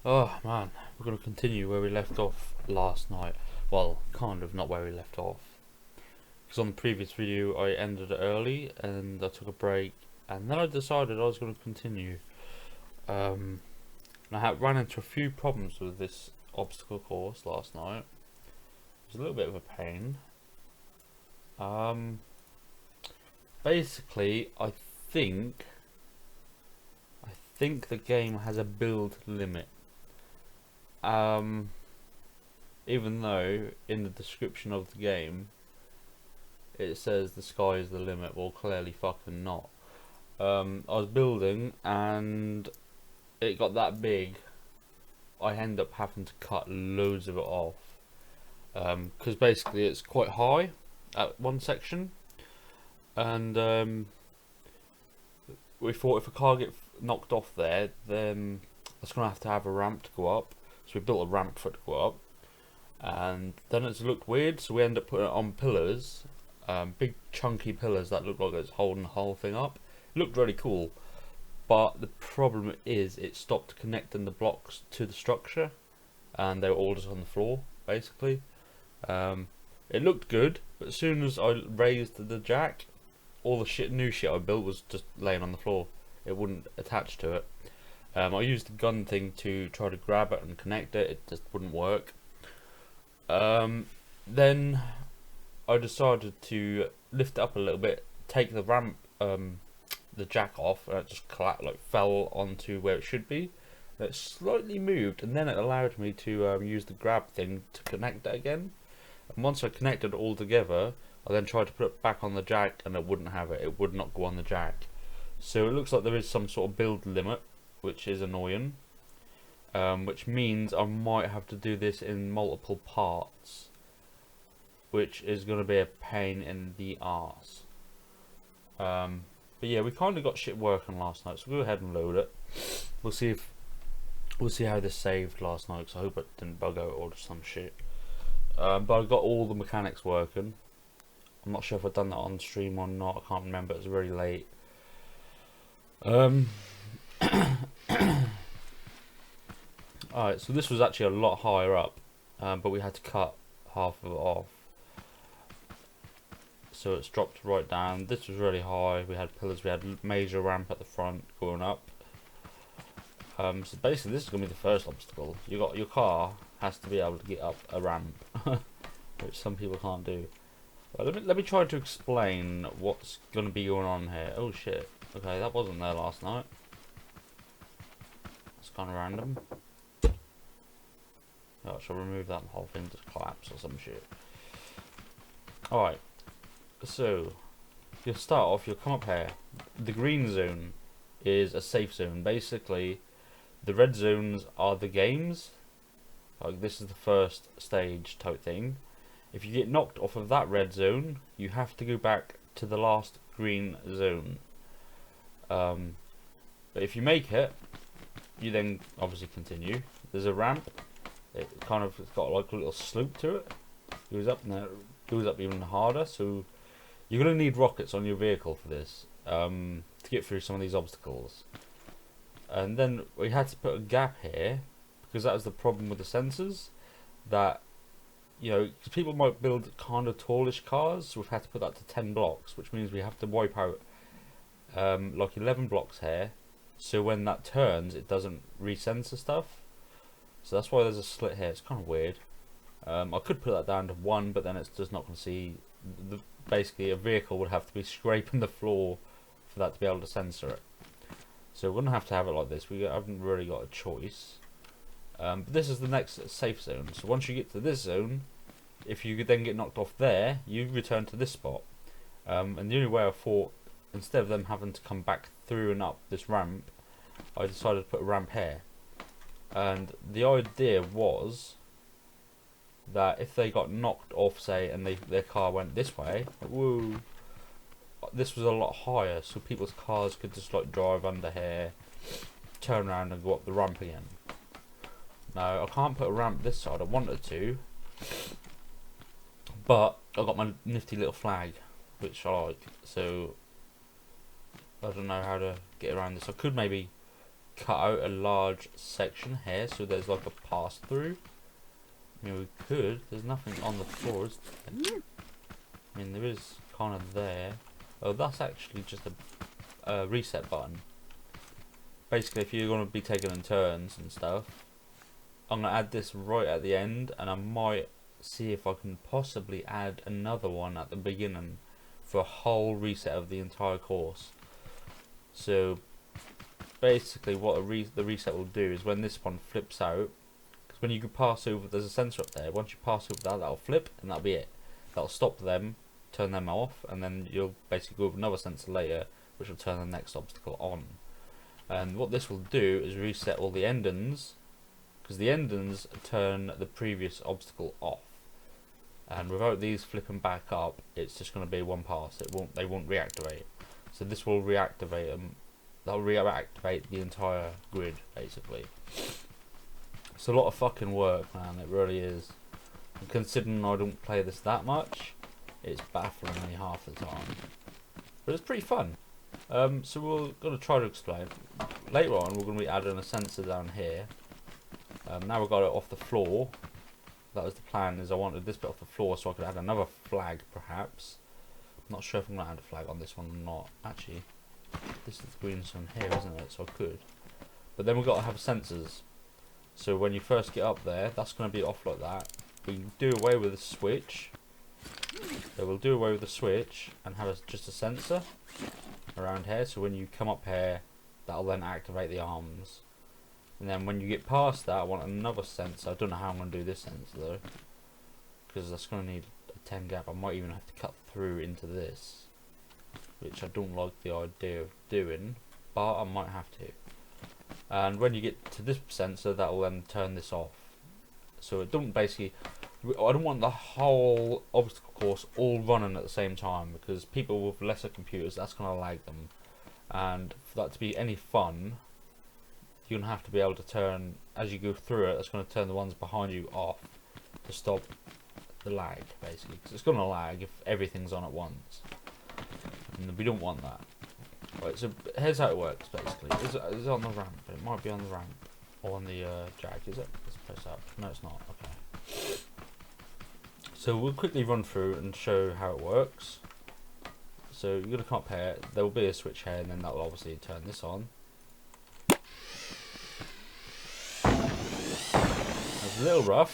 Oh man, we're going to continue where we left off last night. Well, kind of not where we left off. Because on the previous video I ended it early and I took a break and then I decided I was going to continue. And ran into a few problems with this obstacle course last night. It was a little bit of a pain. Basically, I think the game has a build limit. Even though in the description of the game it says the sky is the limit, well clearly fucking not. I was building and it got that big, I end up having to cut loads of it off. Because basically it's quite high at one section, and we thought if a car gets knocked off there, then it's going to have a ramp to go up. So we built a ramp for it to go up, and then it's looked weird, so we ended up putting it on pillars, big chunky pillars that looked like it's holding the whole thing up. It looked really cool, but the problem is it stopped connecting the blocks to the structure, and they were all just on the floor basically. It looked good, but as soon as I raised the jack, all the new shit I built was just laying on the floor. It wouldn't attach to it. I used the gun thing to try to grab it and connect it. It just wouldn't work. Then I decided to lift it up a little bit, take the ramp, the jack off, and it just fell onto where it should be. It slightly moved, and then it allowed me to use the grab thing to connect it again. And once I connected it all together, I then tried to put it back on the jack, and it wouldn't have it. It would not go on the jack. So it looks like there is some sort of build limit, which is annoying. Which means I might have to do this in multiple parts, which is going to be a pain in the arse. But yeah, we kind of got shit working last night, so we'll go ahead and load it. We'll see how this saved last night, because I hope it didn't bug out or some shit. But I got all the mechanics working. I'm not sure if I've done that on stream or not. I can't remember. It was very late. Alright, so this was actually a lot higher up, but we had to cut half of it off. So it's dropped right down. This was really high. We had pillars. We had major ramp at the front going up. So basically, this is going to be the first obstacle. Your car has to be able to get up a ramp, which some people can't do. But let me try to explain what's going to be going on here. Oh shit! Okay, that wasn't there last night. It's kind of random. Oh, I shall remove that whole thing just collapse or some shit. Alright, so you'll start off, you'll come up here. The green zone is a safe zone. Basically, the red zones are the games. Like, this is the first stage type thing. If you get knocked off of that red zone, you have to go back to the last green zone. But if you make it, you then obviously continue. There's a ramp. It's got like a little slope to it. Goes up and then it goes up even harder. So you're gonna need rockets on your vehicle for this, to get through some of these obstacles. And then we had to put a gap here because that was the problem with the sensors. That, you know, cause people might build kind of tallish cars, so we've had to put that to 10 blocks, which means we have to wipe out like 11 blocks here, so when that turns, it doesn't re-sensor stuff. So that's why there's a slit here. It's kind of weird. I could put that down to 1, but then it's just not going to see. Basically, a vehicle would have to be scraping the floor for that to be able to sensor it. So we're going to have it like this. We haven't really got a choice. But this is the next safe zone. So once you get to this zone, if you could then get knocked off there, you return to this spot. And the only way I thought, instead of them having to come back through and up this ramp, I decided to put a ramp here. And the idea was that if they got knocked off, say, and their car went this way, woo, this was a lot higher, so people's cars could just like drive under here, turn around and go up the ramp again. Now I can't put a ramp this side. I wanted to, but I got my nifty little flag, which I like. So I don't know how to get around this. I could maybe cut out a large section here so there's like a pass through. I mean, we could. There's nothing on the floor, is there? I mean, there is kind of there. Oh, that's actually just a reset button. Basically, if you're going to be taking in turns and stuff, I'm going to add this right at the end, and I might see if I can possibly add another one at the beginning for a whole reset of the entire course. So basically what the reset will do is when this one flips out, because when you can pass over, there's a sensor up there, once you pass over that, that'll flip and that'll be it. That'll stop them, turn them off, and then you'll basically go with another sensor later which will turn the next obstacle on. And what this will do is reset all the endings, because the endings turn the previous obstacle off, and without these flipping back up, it's just going to be one pass. They won't reactivate. So this will reactivate them. That'll reactivate the entire grid basically. It's a lot of fucking work, man. It really is. And considering I don't play this that much, it's baffling me half the time. But it's pretty fun. So we're going to try to explain. Later on, we're going to be adding a sensor down here. Now we've got it off the floor. That was the plan, is I wanted this bit off the floor so I could add another flag perhaps. I'm not sure if I'm going to add a flag on this one or not. Actually, this is the green zone here, isn't it? So I could. But then we've got to have sensors. So when you first get up there, that's going to be off like that. We can do away with the switch. So we'll do away with the switch and have just a sensor around here. So when you come up here, that'll then activate the arms. And then when you get past that, I want another sensor. I don't know how I'm going to do this sensor though, because that's going to need a 10 gap. I might even have to cut through into this, which I don't like the idea of doing, but I might have to. And when you get to this sensor, that will then turn this off. So it don't basically, I don't want the whole obstacle course all running at the same time, because people with lesser computers, that's going to lag them. And for that to be any fun, you're going to have to be able to turn, as you go through it, it's going to turn the ones behind you off to stop the lag, basically. Because it's going to lag if everything's on at once. And we don't want that. Right, so here's how it works, basically. Is it on the ramp? It might be on the ramp. Or on the jack, is it? Let's press up. No, it's not. Okay. So we'll quickly run through and show how it works. So you're going to come up here. There will be a switch here, and then that will obviously turn this on. It's a little rough,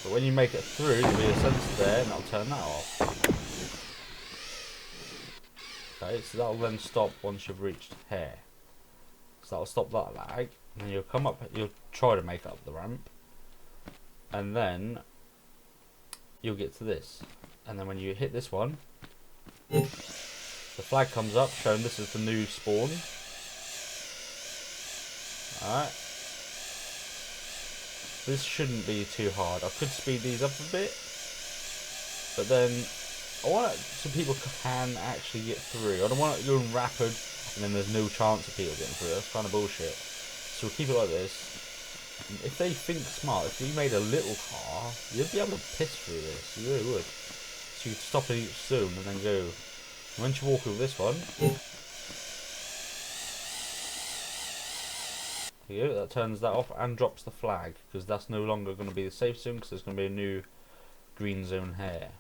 but when you make it through, there'll be a sensor there, and that'll turn that off. Okay, so that'll then stop once you've reached here. So that'll stop that lag, and then you'll come up, you'll try to make up the ramp, and then you'll get to this. And then when you hit this one, the flag comes up showing this is the new spawn. Alright. This shouldn't be too hard. I could speed these up a bit, but then I want it so people can actually get through. I don't want it going rapid and then there's no chance of people getting through. That's kind of bullshit. So we'll keep it like this. And if they think smart, if we made a little car, you'd be able to piss through this. You really would. So you could stop at each zone and then go. And once you walk over this one, here, that turns that off and drops the flag, because that's no longer going to be the safe zone, because there's going to be a new green zone here.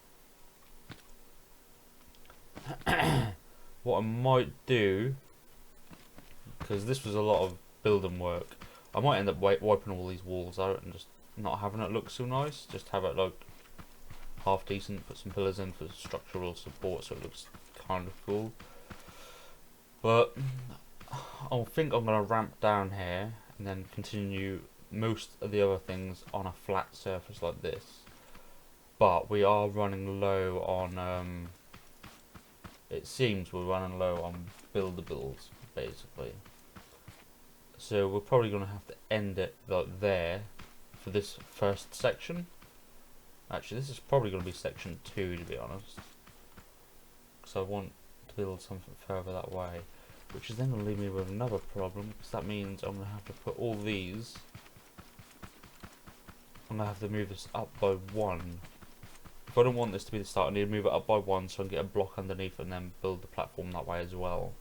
What I might do, because this was a lot of building work, I might end up wiping all these walls out and just not having it look so nice, just have it like half decent, put some pillars in for structural support so it looks kind of cool. But I think I'm going to ramp down here and then continue most of the other things on a flat surface like this. But we are running low on, it seems we're running low on buildables, basically. So we're probably going to have to end it like there for this first section. Actually, this is probably going to be section 2, to be honest. Because I want to build something further that way. Which is then going to leave me with another problem, because that means I'm going to have to put all these, I'm going to have to move this up by 1. If I don't want this to be the start, I need to move it up by 1 so I can get a block underneath and then build the platform that way as well.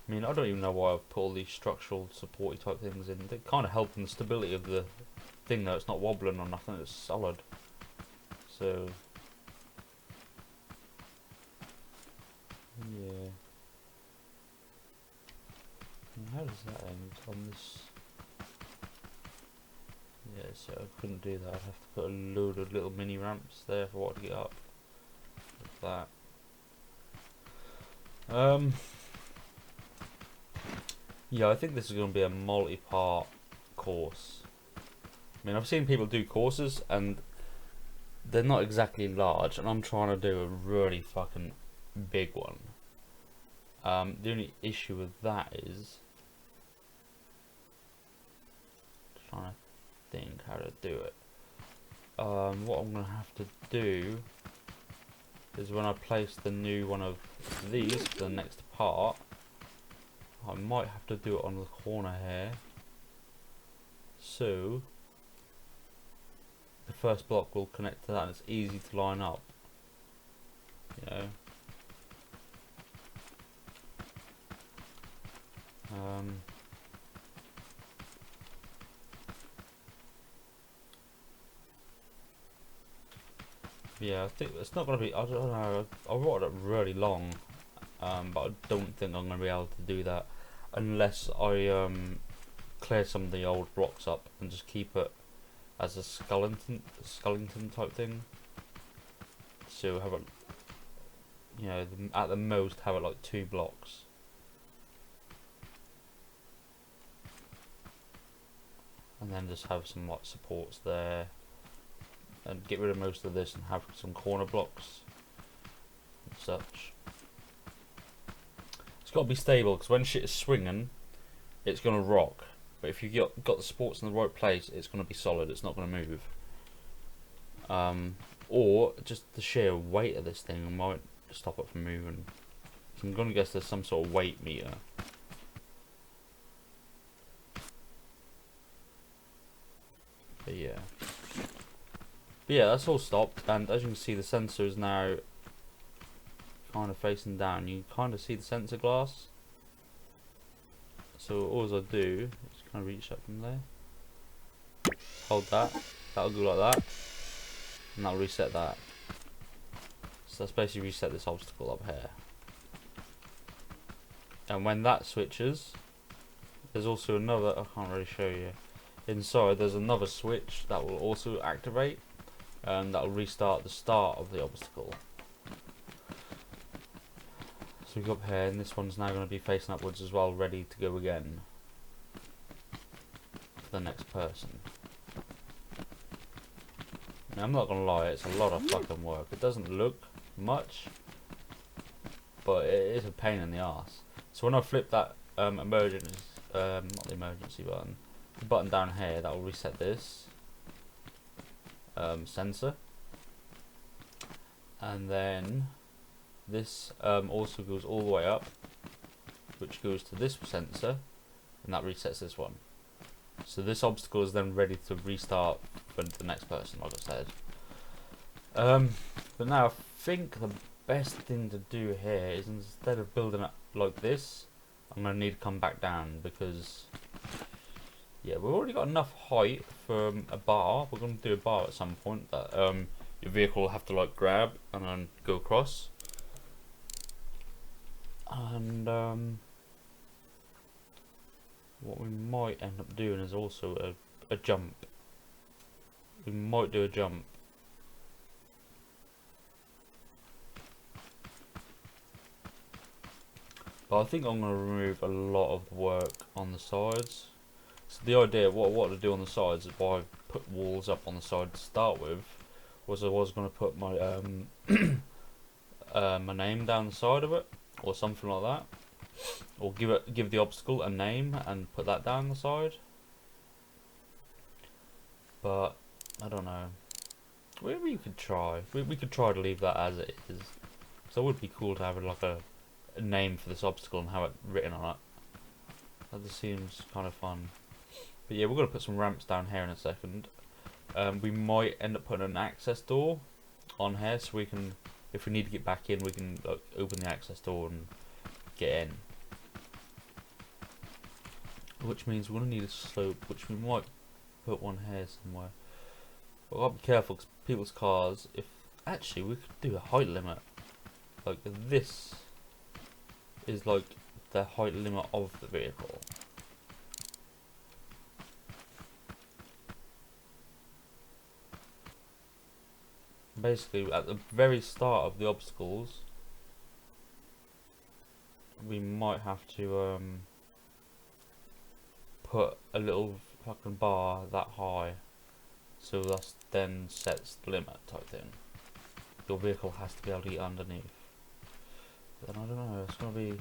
I mean, I don't even know why I've put all these structural supporty type things in. They kind of help in the stability of the thing, though. It's not wobbling or nothing. It's solid. So yeah. And how does that end on this? Yeah, so I couldn't do that. I'd have to put a load of little mini ramps there for what to get up. Like that. Yeah, I think this is going to be a multi-part course. I mean, I've seen people do courses and they're not exactly large, and I'm trying to do a really fucking big one. The only issue with that is trying to think how to do it. What I'm going to have to do is when I place the new one of these for the next part, I might have to do it on the corner here. So the first block will connect to that and it's easy to line up. You know. Yeah, I think it's not going to be, I don't know, I wrote it really long, but I don't think I'm going to be able to do that unless I clear some of the old blocks up and just keep it as a skeleton type thing. So have it, you know, at the most have it like 2 blocks. And then just have some like supports there. And get rid of most of this and have some corner blocks and such. It's got to be stable because when shit is swinging, it's going to rock. But if you got the supports in the right place, it's going to be solid. It's not going to move. Or just the sheer weight of this thing might stop it from moving. So I'm going to guess there's some sort of weight meter. But yeah. But yeah, that's all stopped, and as you can see, the sensor is now kind of facing down. You kind of see the sensor glass. So all I do is kind of reach up from there, hold that, that'll go like that, and that'll reset that. So that's basically reset this obstacle up here. And when that switches, there's also another, I can't really show you, inside there's another switch that will also activate. And that will restart the start of the obstacle. So we go up here, and this one's now going to be facing upwards as well, ready to go again for the next person. Now, I'm not going to lie, it's a lot of fucking work. It doesn't look much, but it is a pain in the arse. So when I flip that emergency, not the emergency button, the button down here, that will reset this. Sensor, and then this also goes all the way up, which goes to this sensor, and that resets this one. So this obstacle is then ready to restart for the next person, like I said. But now I think the best thing to do here is, instead of building it like this, I'm going to need to come back down, because yeah, we've already got enough height for a bar. We're going to do a bar at some point that your vehicle will have to like grab and then go across. And what we might end up doing is also a jump. We might do a jump. But I think I'm going to remove a lot of the work on the sides. So the idea of what to do on the sides is why I put walls up on the side to start with, was I was going to put my my name down the side of it, or something like that, or give the obstacle a name and put that down the side. But I don't know. We could try. We could try to leave that as it is. So it would be cool to have like a name for this obstacle and have it written on it. That just seems kind of fun. But yeah, we're going to put some ramps down here in a second. We might end up putting an access door on here, so we can, if we need to get back in, we can like, open the access door and get in. which means we're gonna need a slope, which we might put one here somewhere. But I'll be careful because people's cars. If actually we could do a height limit, like this is like the height limit of the vehicle. Basically, at the very start of the obstacles, we might have to put a little fucking bar that high, so that then sets the limit type thing. Your vehicle has to be able to get underneath. But then I don't know, it's gonna be,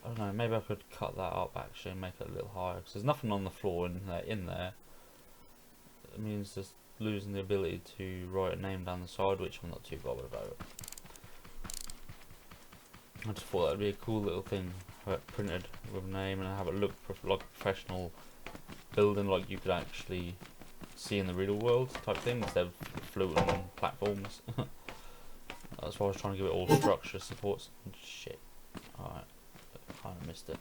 I don't know, maybe I could cut that up actually and make it a little higher, because there's nothing on the floor in there. It means just losing the ability to write a name down the side, which I'm not too bothered about. I just thought that'd be a cool little thing, have it printed with a name and have it look like a professional building, like you could actually see in the real world type thing, instead of floating platforms. That's why I was trying to give it all structure, supports and shit. Alright, kind of missed it.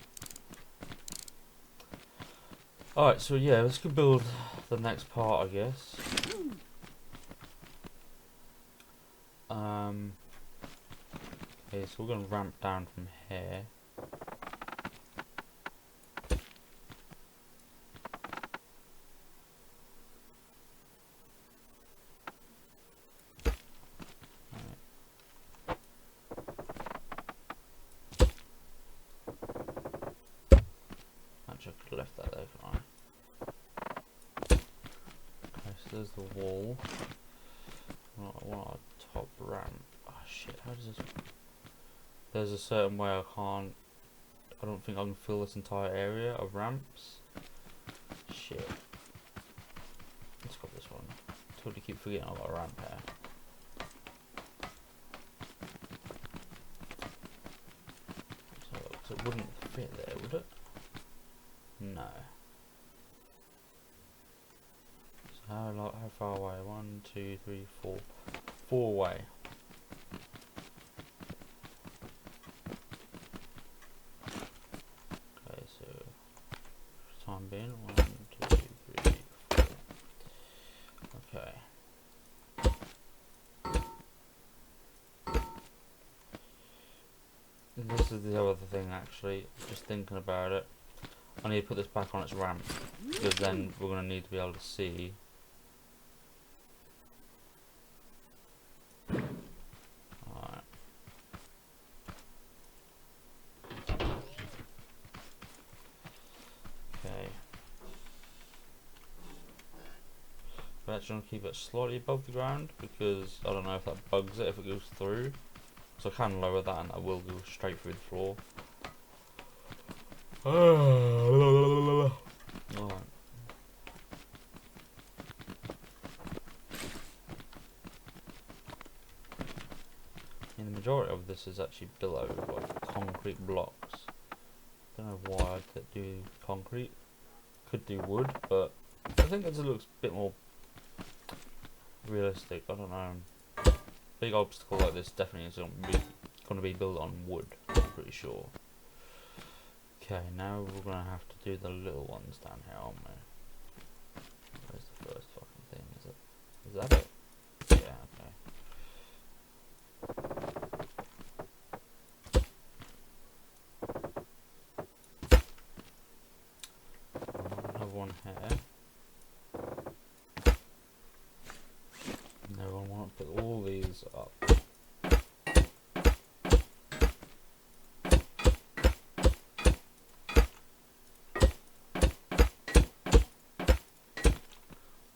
Alright, so yeah, let's go build the next part, I guess. Okay, so we're going to ramp down from here. Actually, I could have left that there, couldn't I? Okay, so there's the wall. I want a top ramp. Oh shit, how does this... There's a certain way I don't think I can fill this entire area of ramps. Shit. Let's grab this one. Totally keep forgetting I've got a ramp here. So it wouldn't fit there, would it? No. So how far away? 1, 2, 3, 4. 4 away. Okay, so for the time being, 1, 2, 3, 4. Okay. And this is the other thing actually, just thinking about it. I need to put this back on its ramp, because then we're going to need to be able to see. Alright. Okay. We're actually going to keep it slightly above the ground, because I don't know if that bugs it if it goes through. So I can lower that and that will go straight through the floor. Alright. And the majority of this is actually below, like concrete blocks. Don't know why I'd do concrete. Could do wood, but I think it looks a bit more realistic. I don't know. Big obstacle like this definitely is going to be built on wood, I'm pretty sure. Okay, now we're going to have to do the little ones down here, aren't we? Where's the first fucking thing? Is that it? Yeah, okay. Another one here. No, I want to put all these up.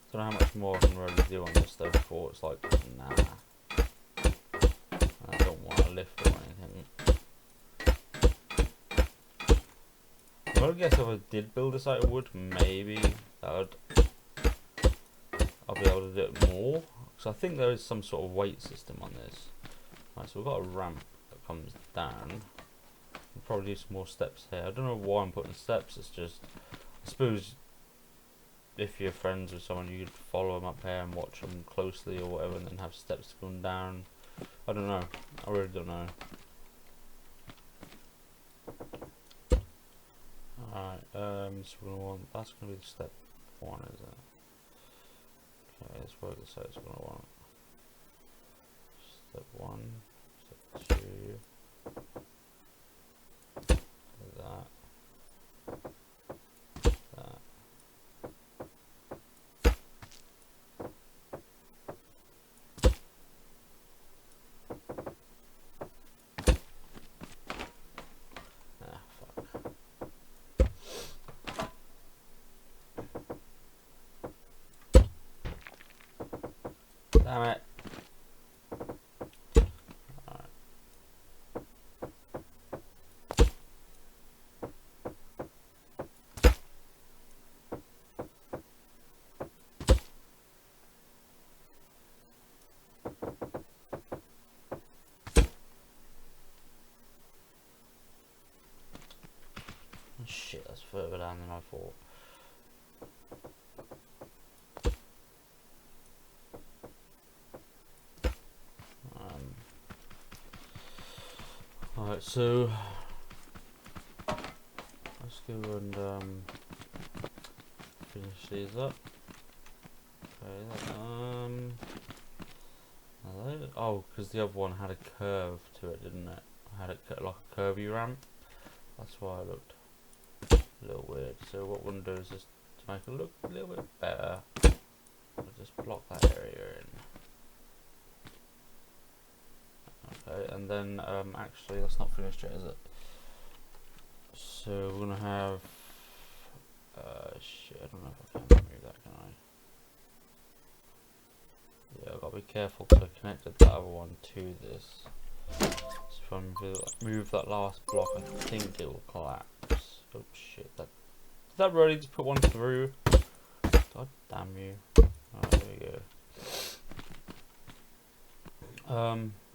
I don't know how much more I can really do on this though before it's like, nah. I don't want to lift or anything. Well, I guess if I did build this out of wood, maybe I'll be able to do it more. So I think there is some sort of weight system on this. Right, so we've got a ramp that comes down. We'll probably do some more steps here. I don't know why I'm putting steps, it's just, I suppose if you're friends with someone, you could follow them up here and watch them closely or whatever, and then have steps going down. I don't know. I really don't know. So we're gonna want, that's gonna be step 1, isn't it? Okay, let's work this out. So we're gonna want step 1, step 2, that, that. Ah, fuck. Damn it. Alright. Shit, that's further down than I thought. Alright, so let's go and finish these up. Okay, oh, because the other one had a curve to it, didn't it? Had it like a curvy ramp. That's why it looked a little weird. So what we're gonna do is just to make it look a little bit better, we'll just block that area in. Okay, and then actually that's not finished yet, is it? So we're gonna have shit, I don't know if I can move that, can I? Yeah, I've got to be careful because I connected that other one to this. So if I move that last block, I think it will collapse. Oh shit, did that really just put one through? God damn you. Alright, there we go.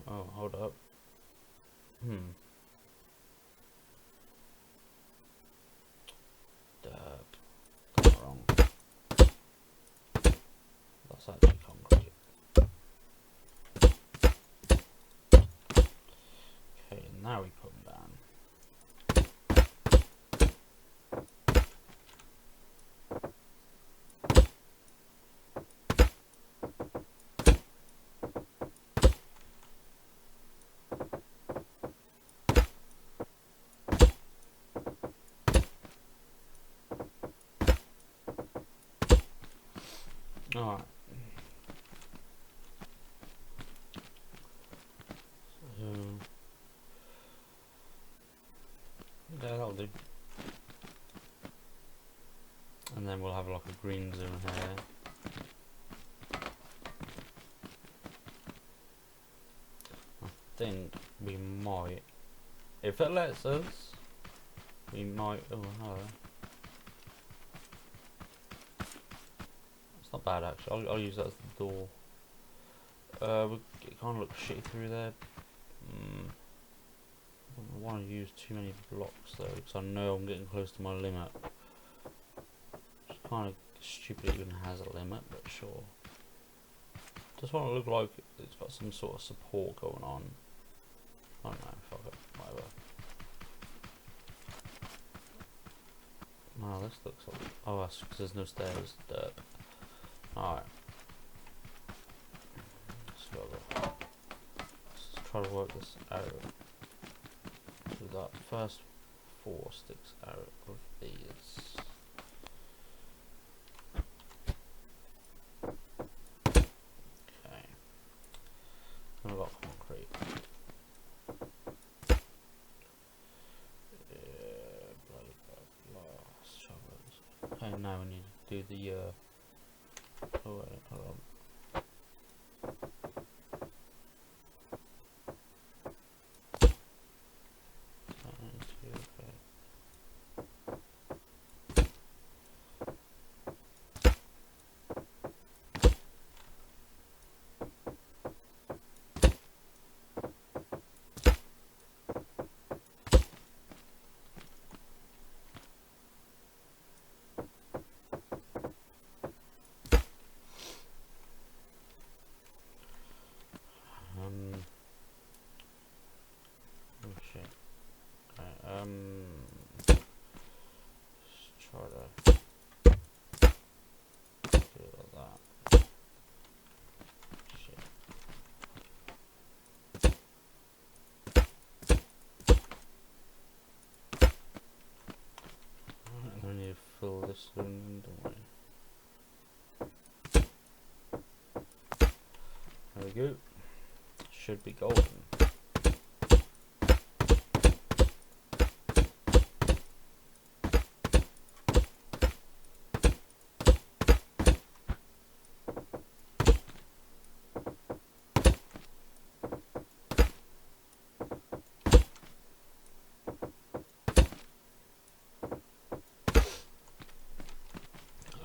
Oh, hold up. Got wrong. That's actually concrete. Okay, now we put them down. Alright. So, yeah, that'll do. And then we'll have like a green zone here. I think we might, if it lets us, we might, oh hello. It's not bad actually, I'll use that as the door. It kind of looks shitty through there. I don't want to use too many blocks though, because I know I'm getting close to my limit. It's kind of stupid it even has a limit, but sure. Just want to look like it's got some sort of support going on. I don't know, fuck it, whatever. No, this looks like, oh that's because there's no stairs, dirt. Alright. Let's try to work this out. So that first 4 sticks out of these. Okay. I've got concrete. Blah blah blah. Okay, now we need to do the oh wait, hold on. try to do it like that. Shit. Right, and then you fill this in, don't we? There we go. Should be golden.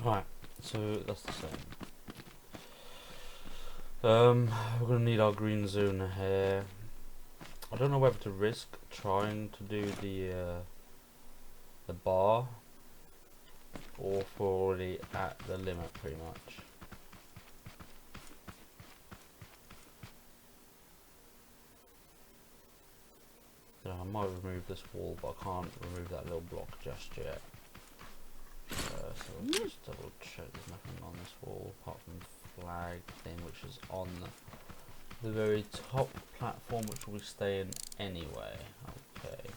Right, so that's the same. We're gonna need our green zone here. I don't know whether to risk trying to do the bar, or if we're already at the limit pretty much. So I might remove this wall, but I can't remove that little block just yet. So let's just double check there's nothing on this wall apart from the flag thing, which is on the very top platform, which will be staying anyway. Okay.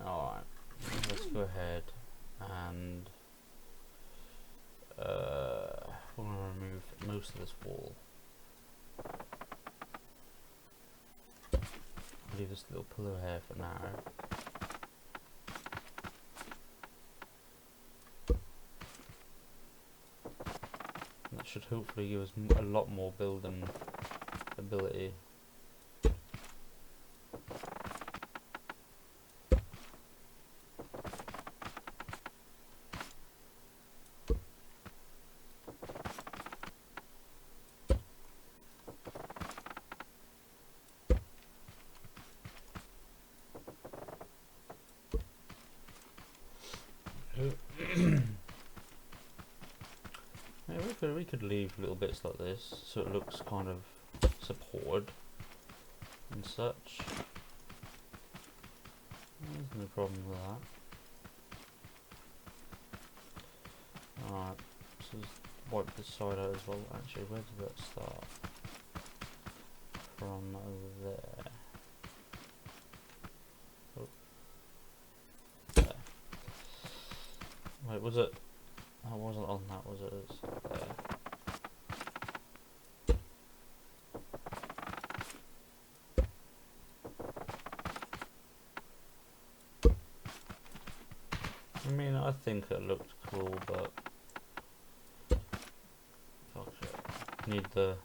Alright, let's go ahead and we're going to remove most of this wall. Leave this little pillar here for now. That should hopefully give us a lot more building ability. Yeah, we could leave little bits like this so it looks kind of supported and such. There's no problem with that. Alright, so just wipe this side out as well. Actually, where did that start? From there. Oh. There. Wait, was it? I wasn't on that, was it? It's there. I mean, I think it looked cool, but fuck it. Need the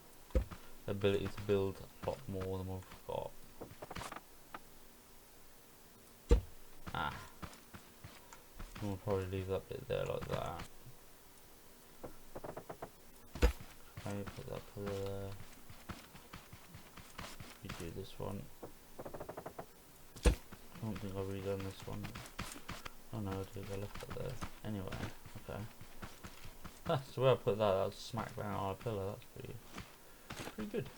ability to build a lot more than we've got. Ah. We'll probably leave that bit there like that. Okay, put that pillar there. We do this one. I don't think I've redone this one. Oh no, I did. I left that there. Anyway, okay. That's the way I put that. That's smack bang on a pillar. That's pretty good.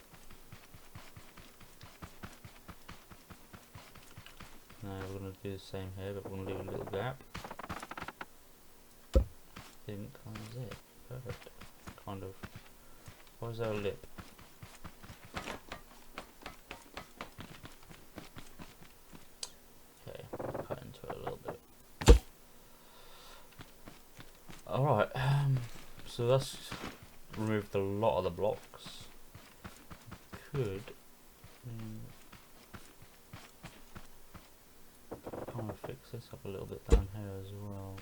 Now we're gonna do the same here, but we're gonna leave a little gap. I think that's it. Perfect. Kind of. Why is there a lip? Okay, I'll cut into it a little bit. Alright, so that's removed a lot of the blocks. Could kind of fix this up a little bit down here as well.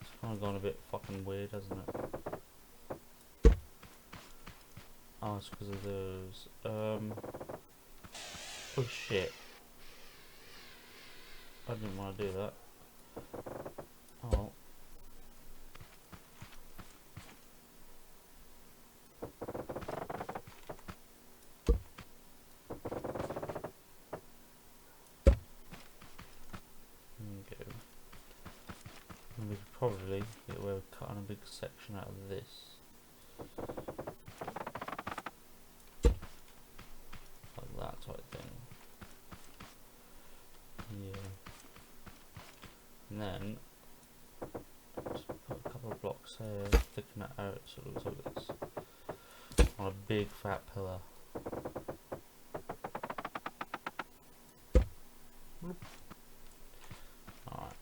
It's kind of gone a bit fucking weird, hasn't it? Oh, it's because of those. Oh shit. I didn't want to do that. Oh. There we go. And we could probably get away with cutting a big section out of this. Like that type thing. Yeah. and then just put a couple of blocks here, thicken it out so it looks like this on a big fat pillar. Alright.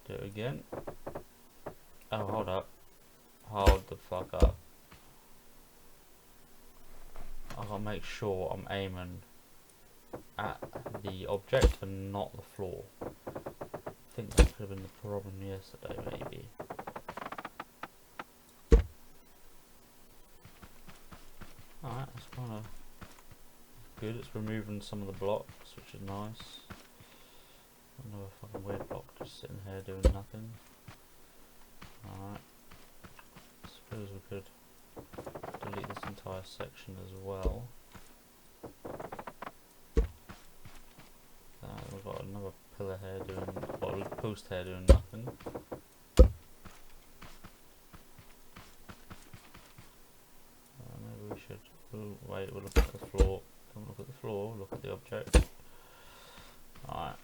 Do it again. Oh, hold up. Hold the fuck up. I gotta make sure I'm aiming at the object and not the floor. I think that could have been the problem yesterday, maybe. Alright, that's kind of good. It's removing some of the blocks, which is nice. Another fucking weird block just sitting here doing nothing. Alright. Suppose we could delete this entire section as well. We've got another pillar here doing, well, a post here doing nothing. Maybe we should, wait, we'll look at the floor. Don't look at the floor, look at the object. Alright.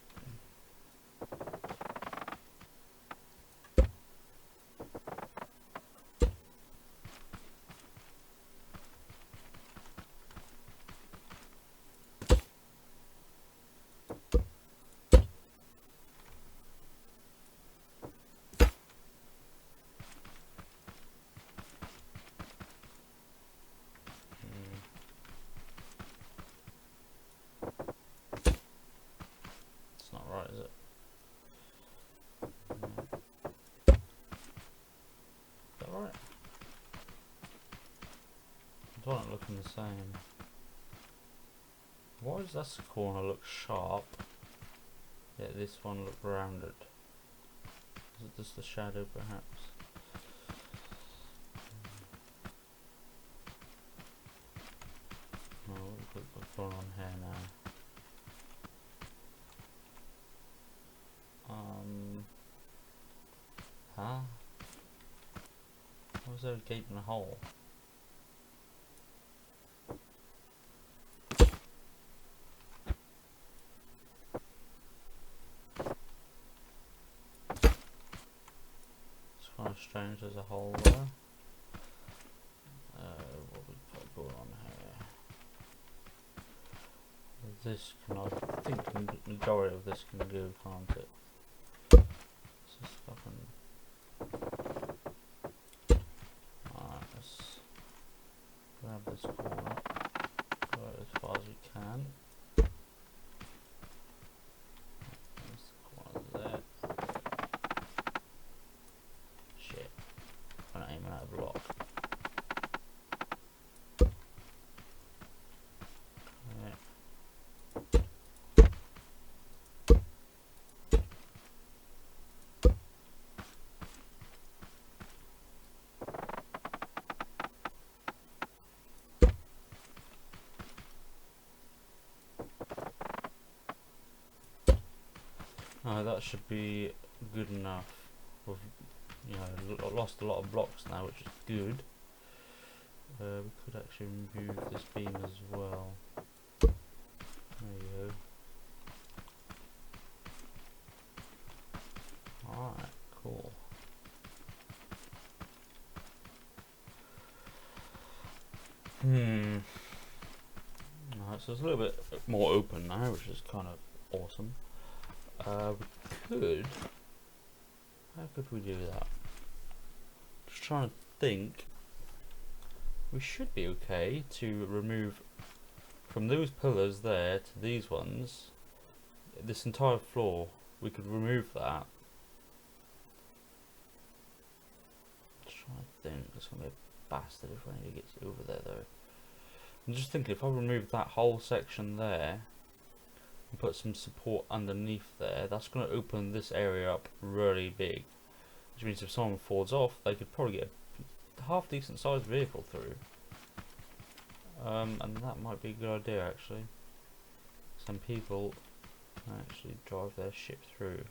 It's not right, is it? Is that right? They don't look the same. Why does this corner look sharp, yet this one look rounded? Is it just the shadow, perhaps? Oh, what's going on here now? Huh? Why was there a gaping hole? It's kind of strange, there's a hole there. What we've got going on here? This can, I think the majority of this can go, can't it? It's just fucking... Alright, let's grab this corner, go as far as we can. There's the corner there. Shit, I'm aiming at a block. That should be good enough. We've, you know, lost a lot of blocks now, which is good. We could actually remove this beam as well. There you go. Alright, cool. Alright, so it's a little bit more open now, which is kind of awesome. We could... How could we do that? Just trying to think. We should be okay to remove from those pillars there to these ones. This entire floor, we could remove that. Just trying to think. It's gonna be a bastard if I need to get over there though. I'm just thinking if I remove that whole section there and put some support underneath there, that's going to open this area up really big, which means if someone falls off, they could probably get a half decent sized vehicle through, and that might be a good idea actually. Some people can actually drive their ship through,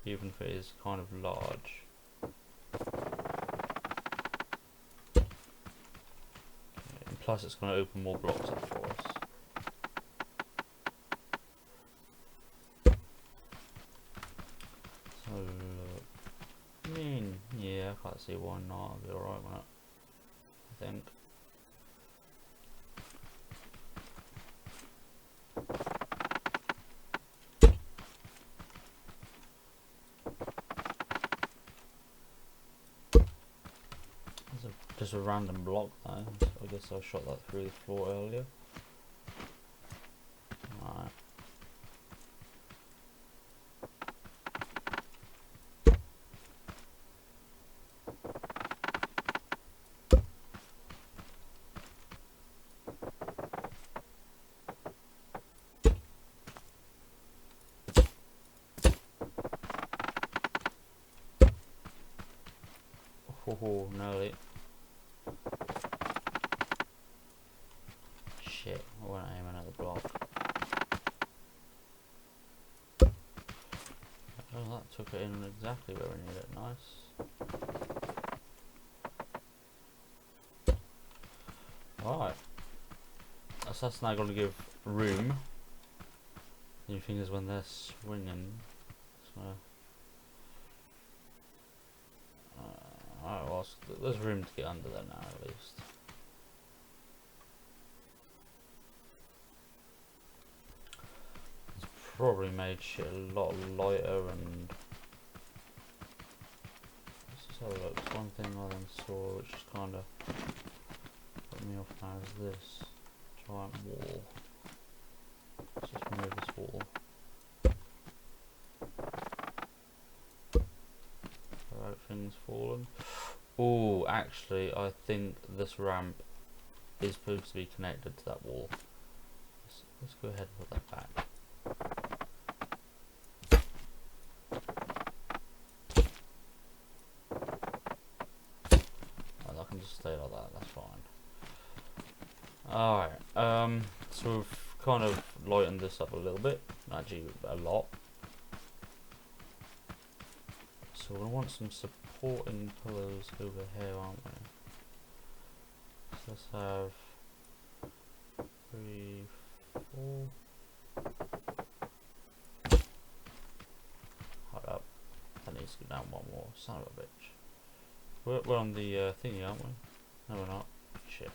even if it is kind of large. And plus it's going to open more blocks up for us. see why not. I'll be alright with it, I think. Just a random block though. So I guess I shot that through the floor earlier. Alright. Oh, nearly. Shit, I went aiming at the block. Oh, that took it in exactly where we need it. Nice. Alright. So that's now going to give room. The new thing is when they're swinging. So. Alright, well, there's room to get under there now at least. It's probably made shit a lot lighter and... Let's just have a look. There's one thing I then saw which is kind of put me off now is this giant wall. Let's just move this wall. Everything's fallen. Oh, actually, I think this ramp is supposed to be connected to that wall. Let's go ahead and put that back. Well, I can just stay like that, that's fine. Alright, so we've kind of lightened this up a little bit, actually a lot. So we want some supporting pillars over here, aren't we? So let's have 3, 4. Hold up. That needs to go down one more. Son of a bitch. We're on the thingy, aren't we? No, we're not. Shit.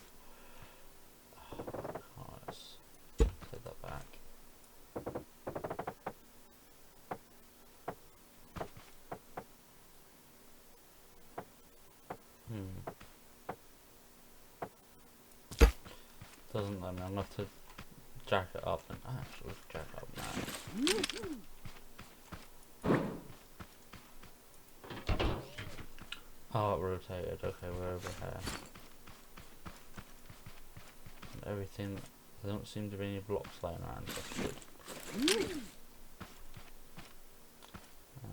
Oh, let's take that back. Doesn't let me. I'm gonna have to jack it up and actually jack it up now. Oh, it rotated. Okay, we're over here. And everything. There don't seem to be any blocks laying around. That's good.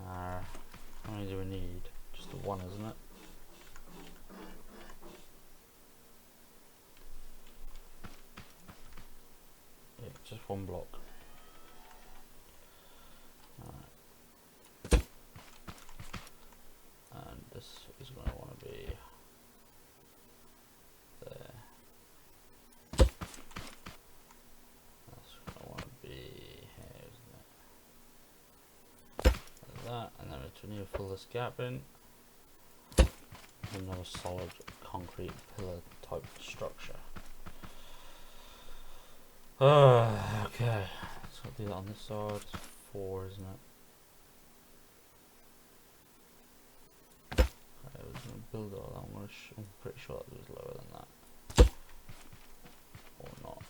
How many do we need? Just the one, isn't it? Yeah, just one block. Alright. And this is going to want to be there. That's going to want to be here, isn't it? Like that, and then we need to fill this gap in. Another solid concrete pillar type structure. Okay, so I'll do that on this side. It's 4, isn't it? Okay, we're just gonna build it all that. I'm pretty sure that was lower than that, or not.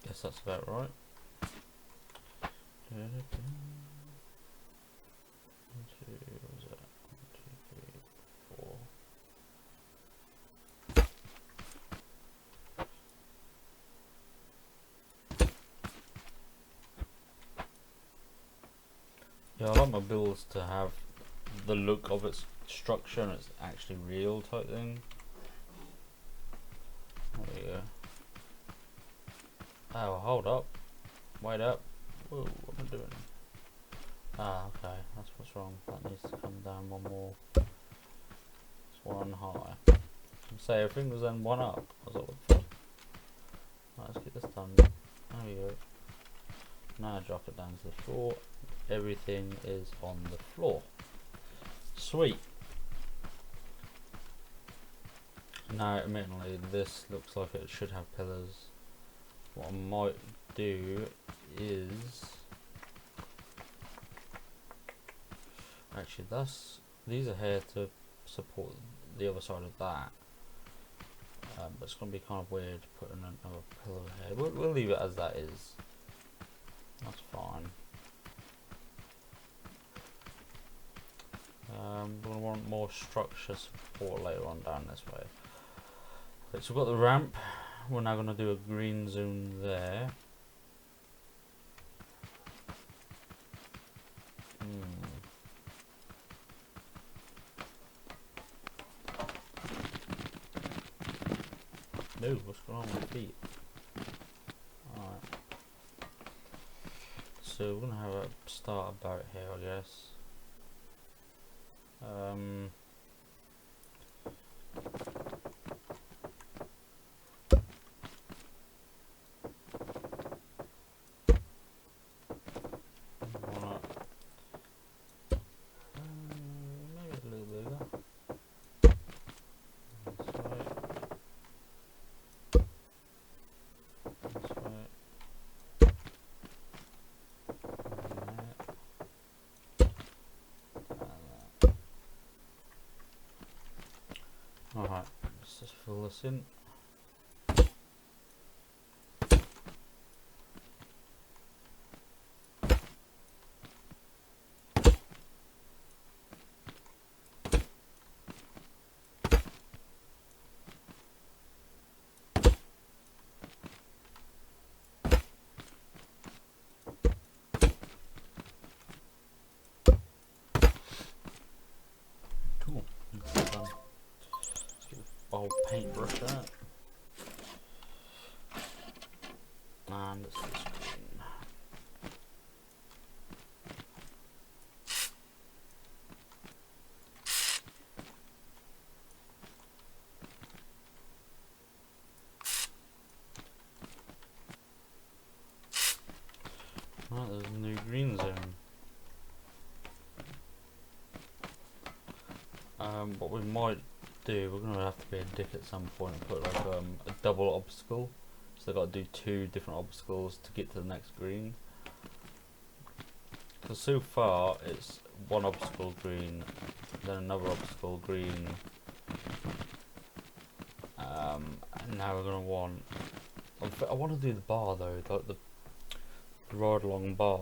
Guess that's about right. 1, 2, what was that? 1, 2, 3, 4. Yeah, I like my builds to have the look of its structure and it's actually real type thing. There we go. Oh, hold up. Wait up. Whoa, what am I doing? Ah, okay, that's what's wrong. That needs to come down one more. It's 1 high. Say everything was then 1 up. I was like, what the fuck? Right, let's get this done. There we go. Now drop it down to the floor. everything is on the floor. Sweet. Now, admittedly, this looks like it should have pillars. What I might do is actually these are here to support the other side of that. But it's going to be kind of weird putting another pillar here. We'll leave it as that is. That's fine. We're going to want more structure support later on down this way. Okay, so we've got the ramp. We're now going to do a green zone there. No, what's going on with my feet? Alright. So we're going to have a start about here, I guess. Maybe a little bigger. Alright, let's just fill this in. Cool. Old paintbrush out. And it's this green. Right, there's a new green zone. What we might do, we're going to have to be a dick at some point and put like a double obstacle. So they've got to do 2 different obstacles to get to the next green. Because so far it's one obstacle green, then another obstacle green. And now we're going to want... I want to do the bar though, the ride along bar.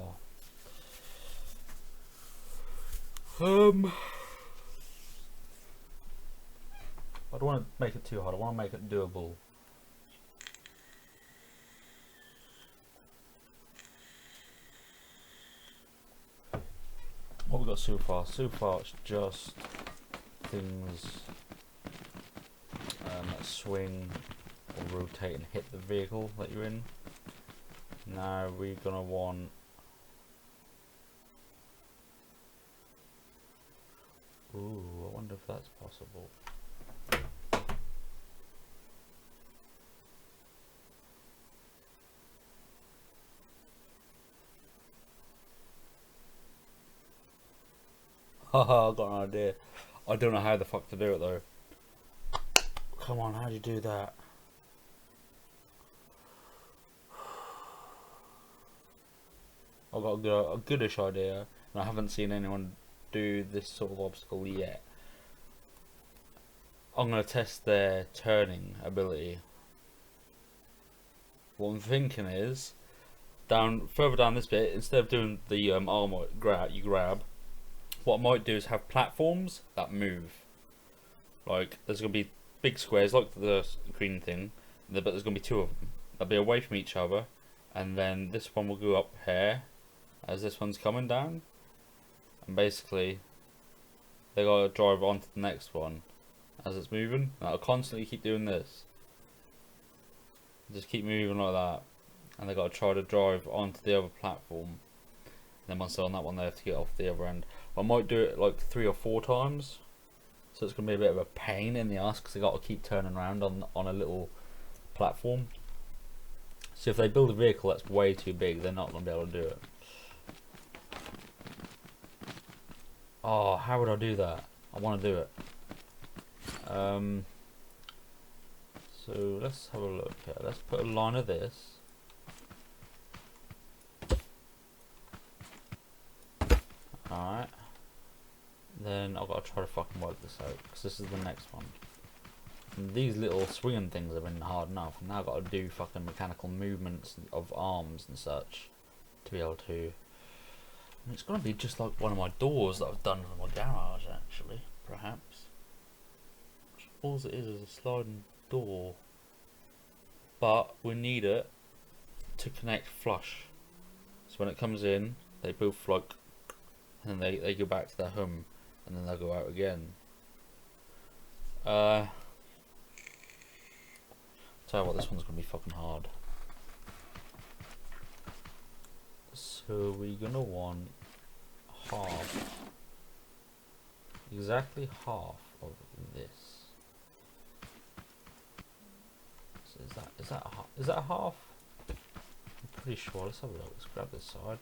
I don't want to make it too hard, I want to make it doable. What we got so far? So far it's just things that swing or rotate and hit the vehicle that you're in. Now we're going to want... Ooh, I wonder if that's possible. Haha, I got an idea. I don't know how the fuck to do it though. Come on, how do you do that? I've got a goodish idea, and I haven't seen anyone do this sort of obstacle yet. I'm going to test their turning ability. What I'm thinking is, further down this bit, instead of doing the armor you grab, what I might do is have platforms that move. Like, there's going to be big squares like the green thing, but there's going to be 2 of them. They'll be away from each other, and then this one will go up here as this one's coming down, and basically they got to drive onto the next one as it's moving. And I'll constantly keep doing this, just keep moving like that, and they got to try to drive onto the other platform. And then once they're on that one, they have to get off the other end. I might do it like 3 or 4 times, so it's gonna be a bit of a pain in the ass because they got to keep turning around on a little platform. So if they build a vehicle that's way too big, they're not gonna be able to do it. Oh, how would I do that? I want to do it. So let's have a look here. Let's put a line of this. Alright. Then I've got to try to fucking work this out, because this is the next one. And these little swinging things have been hard enough. And now I've got to do fucking mechanical movements of arms and such to be able to. And it's going to be just like one of my doors that I've done for my garage, actually, perhaps. All it is a sliding door. But we need it to connect flush. So when it comes in, they both like, and then they go back to their home, and then they'll go out again. Tell you what, this one's gonna be fucking hard. So we're gonna want half, exactly half of this. So is that a half? I'm pretty sure. Let's have a look. Let's grab this side.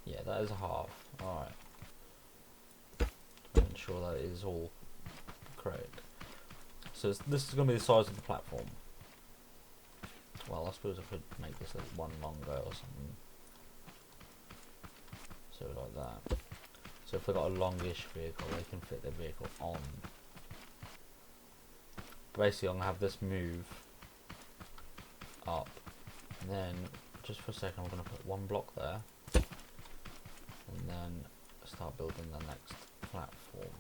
Yeah, that is a half. All right. Making sure that is all correct. So this is going to be the size of the platform. Well, I suppose I could make this one longer or something. So like that. So if they've got a longish vehicle, they can fit their vehicle on. Basically, I'm going to have this move up. And then, just for a second, I'm going to put one block there. And then start building the next platform.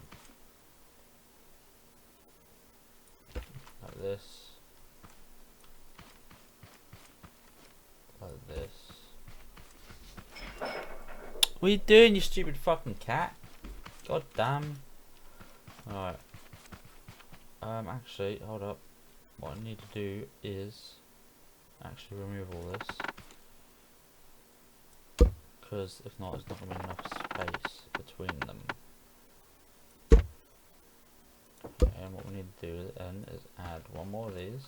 Like this. Like this. What are you doing, you stupid fucking cat? God damn. Alright. Actually, hold up. What I need to do is actually remove all this. Because if not, it's not going to be enough space between them. Okay, and what we need to do then is add one more of these.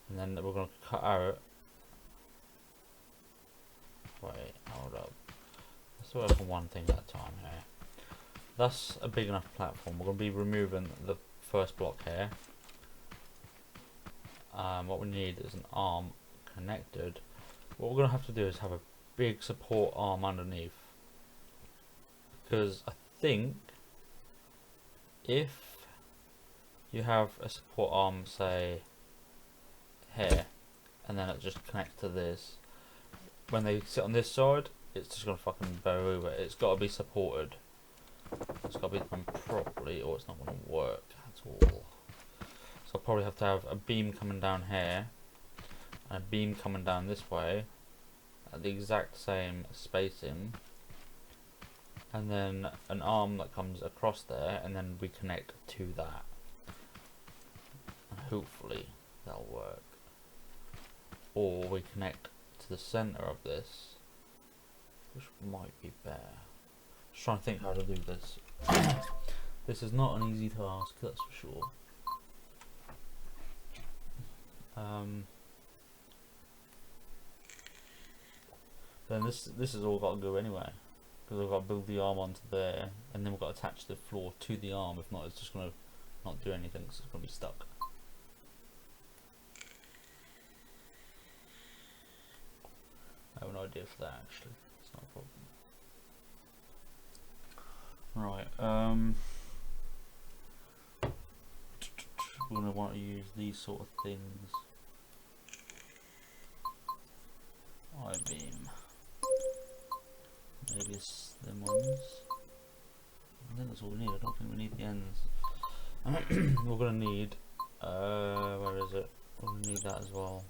And then we're going to cut out. Wait, hold up. Let's work on one thing at a time here. That's a big enough platform. We're going to be removing the first block here. What we need is an arm connected. What we're going to have to do is have a big support arm underneath. Because I think if you have a support arm, say, here, and then it just connects to this, when they sit on this side, it's just going to fucking bow over. It's got to be supported. It's got to be done properly, or it's not going to work at all. So I'll probably have to have a beam coming down here, and a beam coming down this way, at the exact same spacing, and then an arm that comes across there, and then we connect to that. And hopefully that'll work. Or we connect to the center of this, which might be better. Just trying to think how to do this. This is not an easy task, that's for sure. Then this has all got to go anyway, because I've got to build the arm onto there, and then we've got to attach the floor to the arm. If not, it's just going to not do anything, so it's going to be stuck. I have an idea for that actually. It's not a problem. Right. We're going to want to use these sort of things. I-beam. Maybe it's them ones. I think that's all we need. I don't think we need the ends. We're going to need, where is it? We're going to need that as well.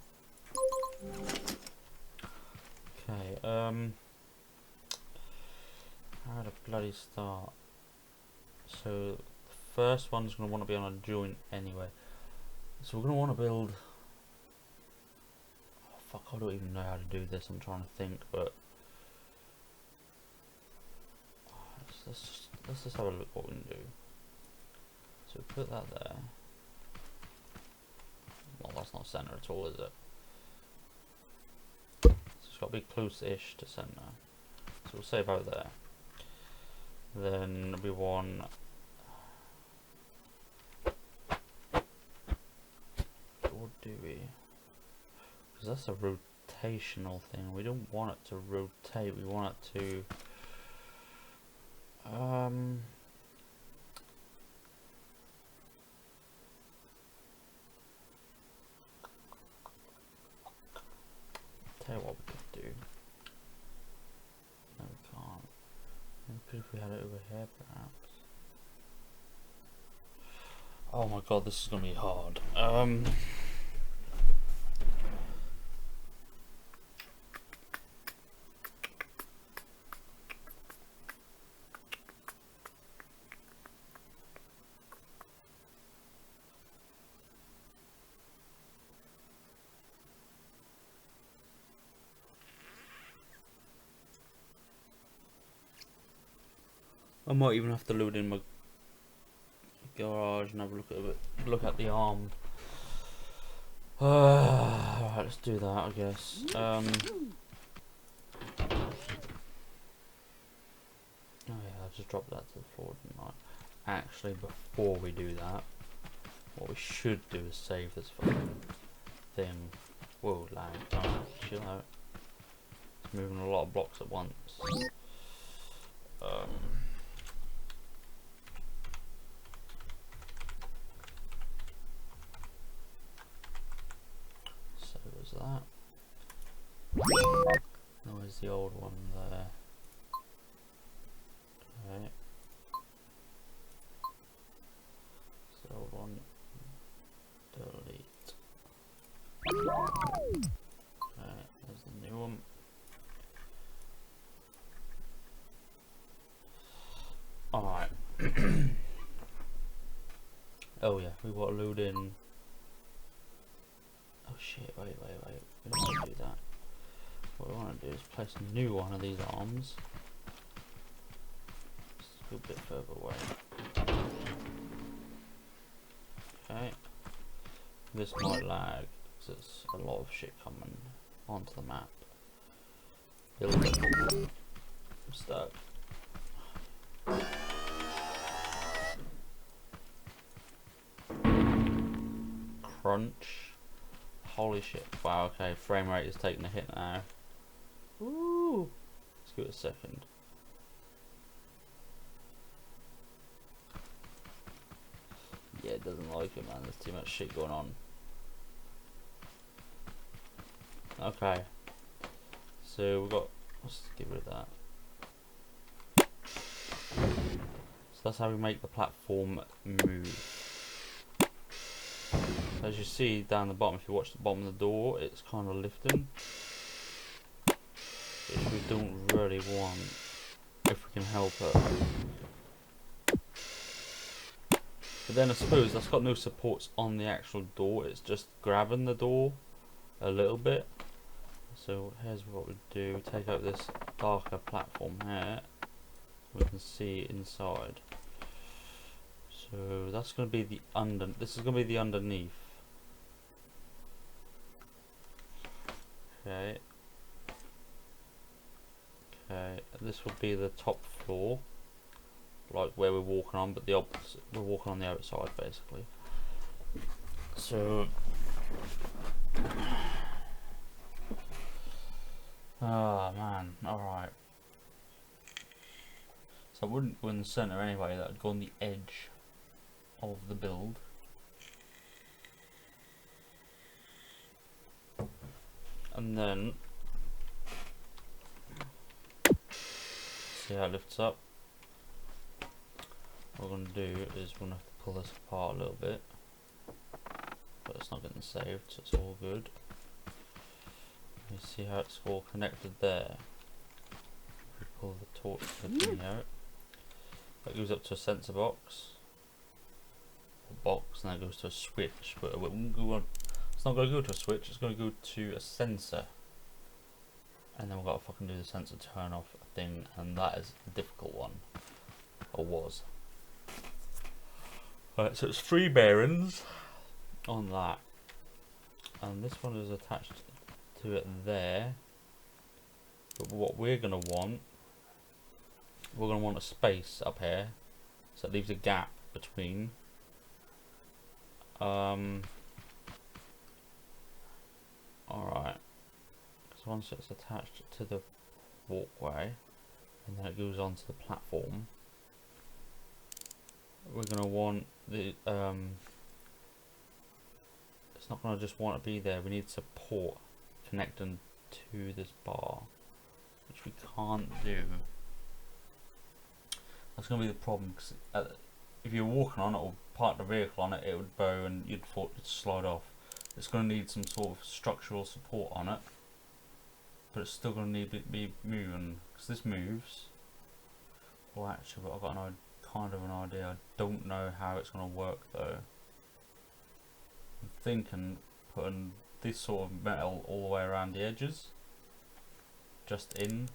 Okay, how to bloody start? So the first one's going to want to be on a joint anyway. So we're going to want to build. Oh, fuck! I don't even know how to do this. I'm trying to think, but let's just have a look what we can do. So put that there. Well, that's not center at all, is it? So it's got to be close-ish to center. So we'll say about there. Then we want what do we? Because that's a rotational thing. We don't want it to rotate. We want it to tell you what we could do. No, we can't. Maybe if we had it over here, perhaps. Oh my god, this is gonna be hard. I might even have to load in my garage and have a look at the arm. Right, let's do that, I guess. Oh yeah, I've just dropped that to the floor, didn't I? Actually, before we do that, what we should do is save this fucking thing. Whoa, lag. Alright, chill out. It's moving a lot of blocks at once. So was that. Now where's the old one there? Okay. So old one. Delete. Okay, there's the new one. Alright. Oh yeah, we want to load in. Oh shit, wait. We don't want to do that. What we want to do is place a new one of these arms. Just go a bit further away. Okay. This might lag because there's a lot of shit coming onto the map. Build it. I'm stuck. Crunch. Holy shit. Wow, okay, frame rate is taking a hit now. Woo! Let's give it a second. Yeah, it doesn't like it, man. There's too much shit going on. Okay. So we've got, let's get rid of that. So that's how we make the platform move. So as you see down the bottom, if you watch the bottom of the door, it's kind of lifting, which we don't really want if we can help it. But then I suppose that's got no supports on the actual door, it's just grabbing the door a little bit. So here's what we do, take out this darker platform here, we can see inside. So that's going to be the this is going to be the underneath. Okay. Okay, this will be the top floor, like where we're walking on, but the opposite, we're walking on the outside basically. So oh man, alright. So I wouldn't go in the centre anyway, that would go on the edge of the build. And then see how it lifts up. What we're going to do is we're going to have to pull this apart a little bit, but it's not getting saved, so it's all good. You see how it's all connected there. We pull the torch thing out. That goes up to a sensor box, and that goes to a switch. But it won't go on. It's not going to go to a switch. It's going to go to a sensor, and then we've got to fucking do the sensor turn off thing, and that is a difficult one, or was. Right, so it's 3 bearings on that, and this one is attached to it there. But what we're going to want we're going to want a space up here, so it leaves a gap between. Alright, so once it's attached to the walkway and then it goes onto the platform, we're going to want the it's not going to just want to be there, we need support connecting to this bar, which we can't do. That's going to be the problem, because if you're walking on it or park the vehicle on it, it would bow and you'd thought it'd slide off. It's going to need some sort of structural support on it, but it's still going to need to be moving, because this moves. Well, actually, I've got kind of an idea. I don't know how it's going to work though. I'm thinking putting this sort of metal all the way around the edges, just in,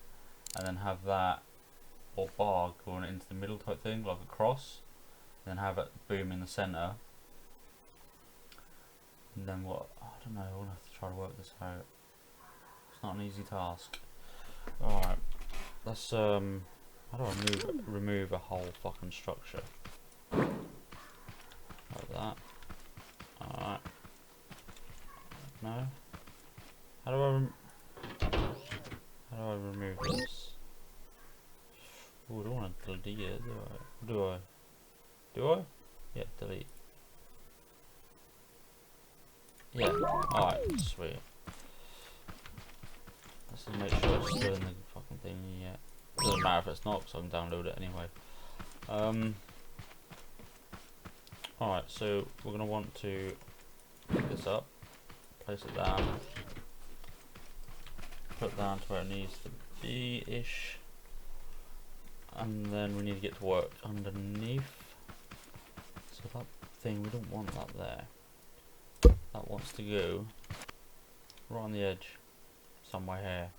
and then have that or bar going into the middle type thing, like a cross, and then have it boom in the centre. And then what? I don't know. We'll have to try to work this out. It's not an easy task. All right, let's how do I remove a whole fucking structure like that? All right. No. How do I remove this? Oh, I don't want to delete it, do I? Do I? Yeah, delete. Yeah. Alright, sweet. Let's just make sure it's still in the fucking thing. Yeah. Doesn't matter if it's not, because I can download it anyway. Alright, so we're gonna want to pick this up, place it down, put it down to where it needs to be ish, and then we need to get to work underneath. So that thing, we don't want that there. That wants to go right on the edge, somewhere here,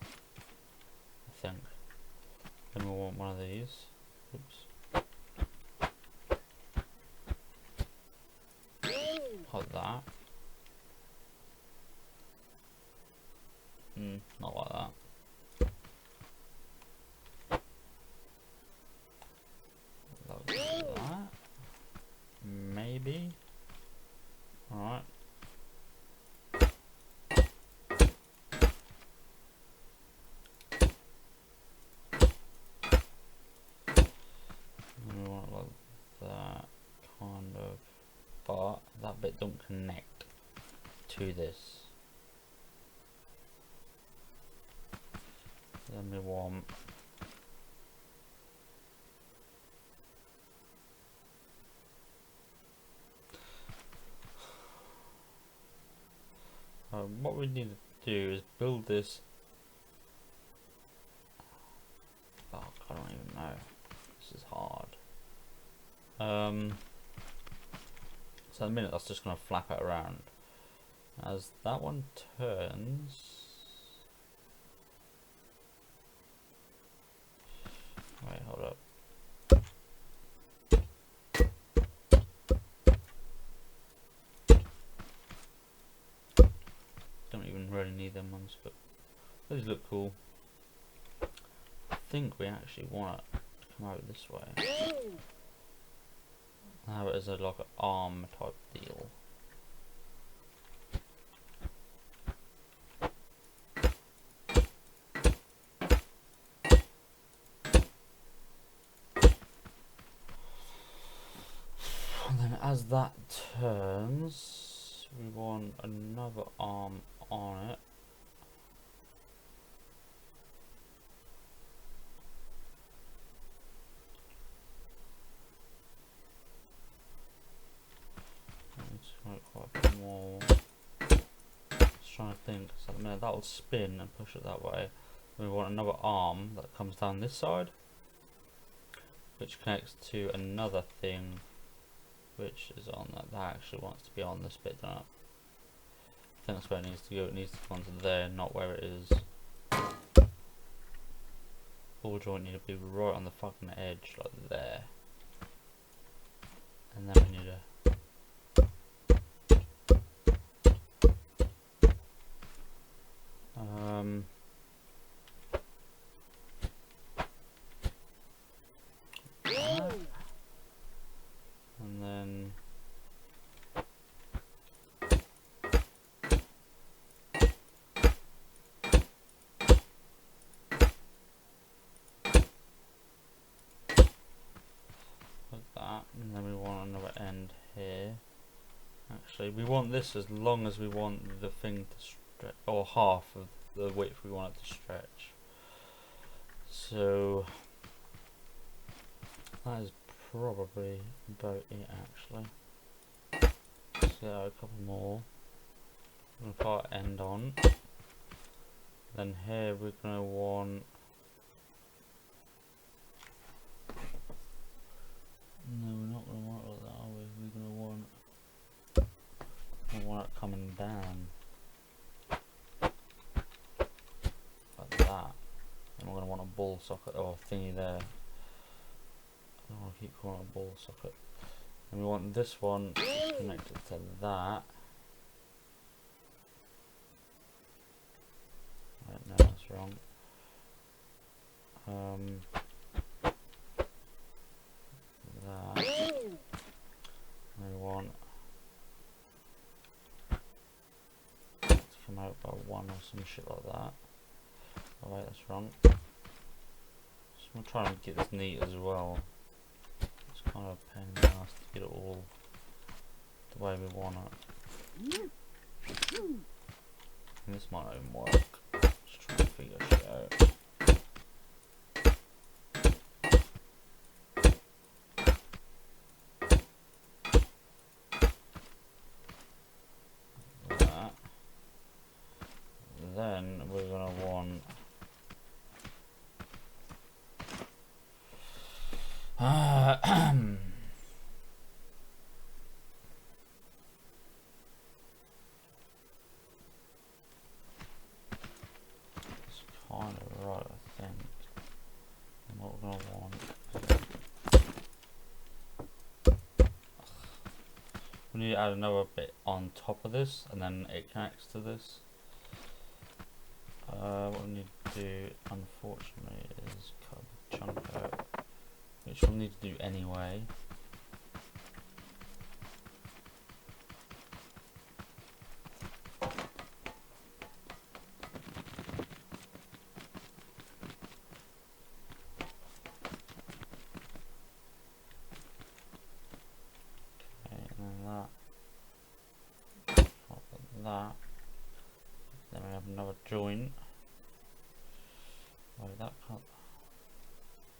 I think. Then we want one of these. Oops. Like that. Not like that. Like that. Maybe. Alright. We want it like that, kind of. But that bit don't connect to this. Then we want what we need to do is build this. Fuck, I don't even know. This is hard. So in a minute that's just gonna flap it around. As that one turns. Wait, hold up. Don't even really need them ones, but those look cool. I think we actually want it to come out this way. Have it as a like an arm type deal. And then as that turns, we want another arm on it. Quite a bit more. Just trying to think. So at the minute that will spin and push it that way. We want another arm that comes down this side, which connects to another thing, which is on that. That actually wants to be on this bit, doesn't it? I think that's where it needs to go. It needs to go onto there, not where it is. Ball joint need to be right on the fucking edge, like there. And then we need to. actually. We want this as long as we want the thing to stretch, or half of the width we want it to stretch. So that is probably about it actually. Let's get out a couple more. I'm going to put end on. Then here we're going to want... No, we're not going to want it like that, are we? We're going to want it coming down. Like that. And we're going to want a ball socket or thingy there. I don't want to keep calling it a ball socket. And we want this one connected to that. Right, no, that's wrong. That. And we want to come out by 1 or some shit like that. Oh wait, that's wrong. So I'm trying to get this neat as well. It's kind of a pain in the ass to get it all the way we want it. And this might not even work. Just trying to figure shit out. That. Then we're gonna want it's kind of right, I think. And what we're gonna want, we need to add another bit on top of this, and then it connects to this. What we need to do, unfortunately, is cut a chunk out, which we'll need to do anyway. That. Then we have another joint. Wait, that can't.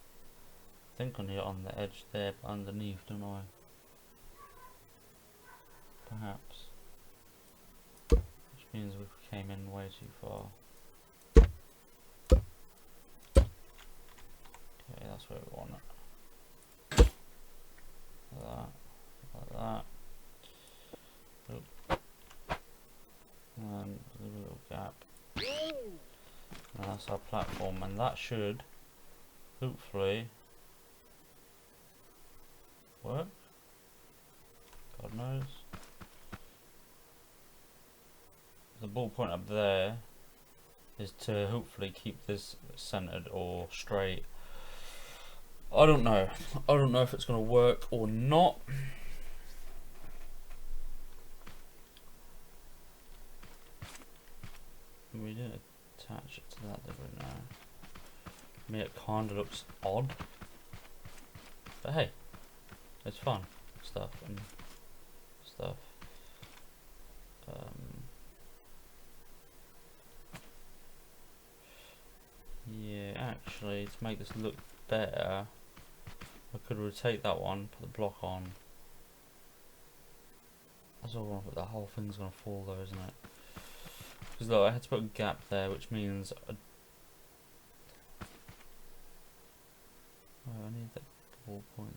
I think I need it on the edge there, but underneath, don't I? Perhaps. Which means we came in way too far. Okay, that's where we want it. Like that. Oop. And a little gap. And that's our platform, and that should hopefully work. God knows. The ball point up there is to hopefully keep this centered or straight. I don't know. I don't know if it's going to work or not. We didn't attach it to that, did we? No. I mean, it kind of looks odd, but hey, it's fun stuff and stuff. Yeah, actually, to make this look better, I could rotate that one, put the block on. That's all wrong, but the whole thing's gonna fall though, isn't it? Because look, I had to put a gap there, which means I need that ball point.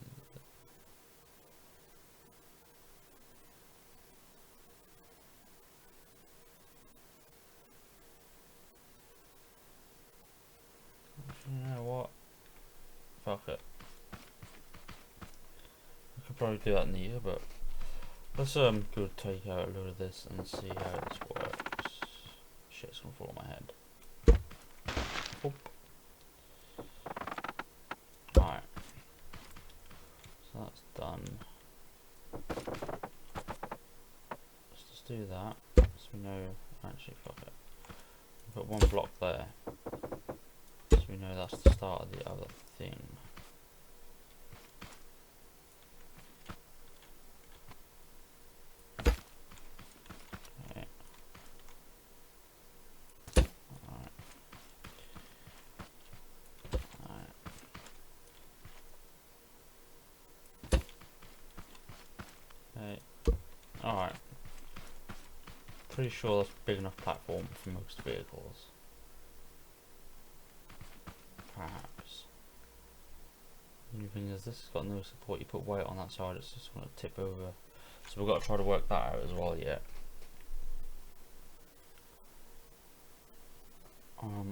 You know what? Fuck it. I could probably do that in the year, but let's go take out a load of this and see how this works. Shit's gonna fall on my head. Oop. Alright. So that's done. Let's just do that. So we know, actually fuck it. Put one block there. So we know that's the start of the other thing. Alright. Pretty sure that's a big enough platform for most vehicles. Perhaps. The only thing is, this has got no support. You put weight on that side, it's just going to tip over. So we've got to try to work that out as well yet.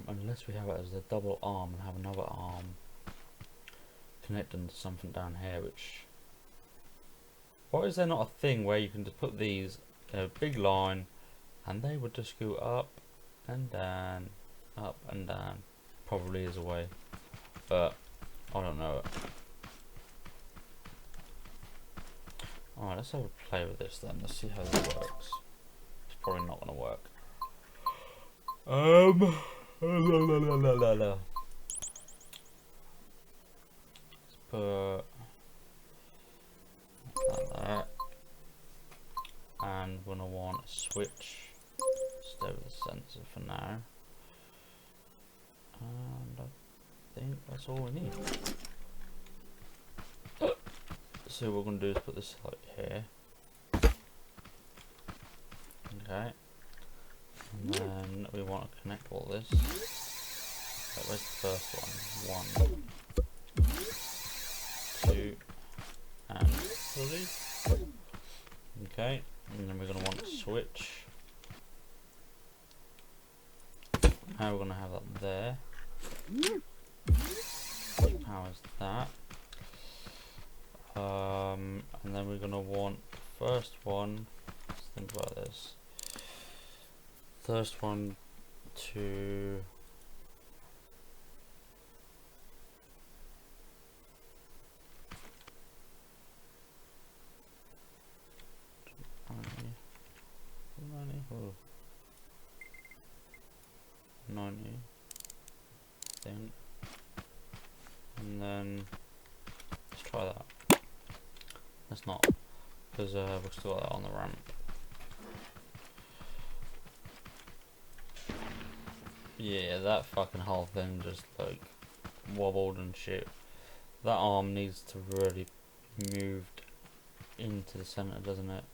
Unless we have it as a double arm and have another arm connecting to something down here, which... Why is there not a thing where you can just put these in a big line and they would just go up and down, up and down? Probably is a way, but I don't know it. Alright, let's have a play with this then. Let's see how this works. It's probably not going to work. Let's put that, and we're going to want a switch. Stay with the sensor for now. And I think that's all we need. So what we're going to do is put this like here. Okay. And then we want to connect all this. Right, where's the first one? 1, 2, and 3. Okay. And then we're going to want a switch. Now we're going to have that there. Which powers that. And then we're going to want the first one. Let's think about this. First one to oh. 90 thing, and then let's try that. Let's not, because we've still got that on the ramp. Yeah, that fucking whole thing just like wobbled and shit. That arm needs to really moved into the center, doesn't it?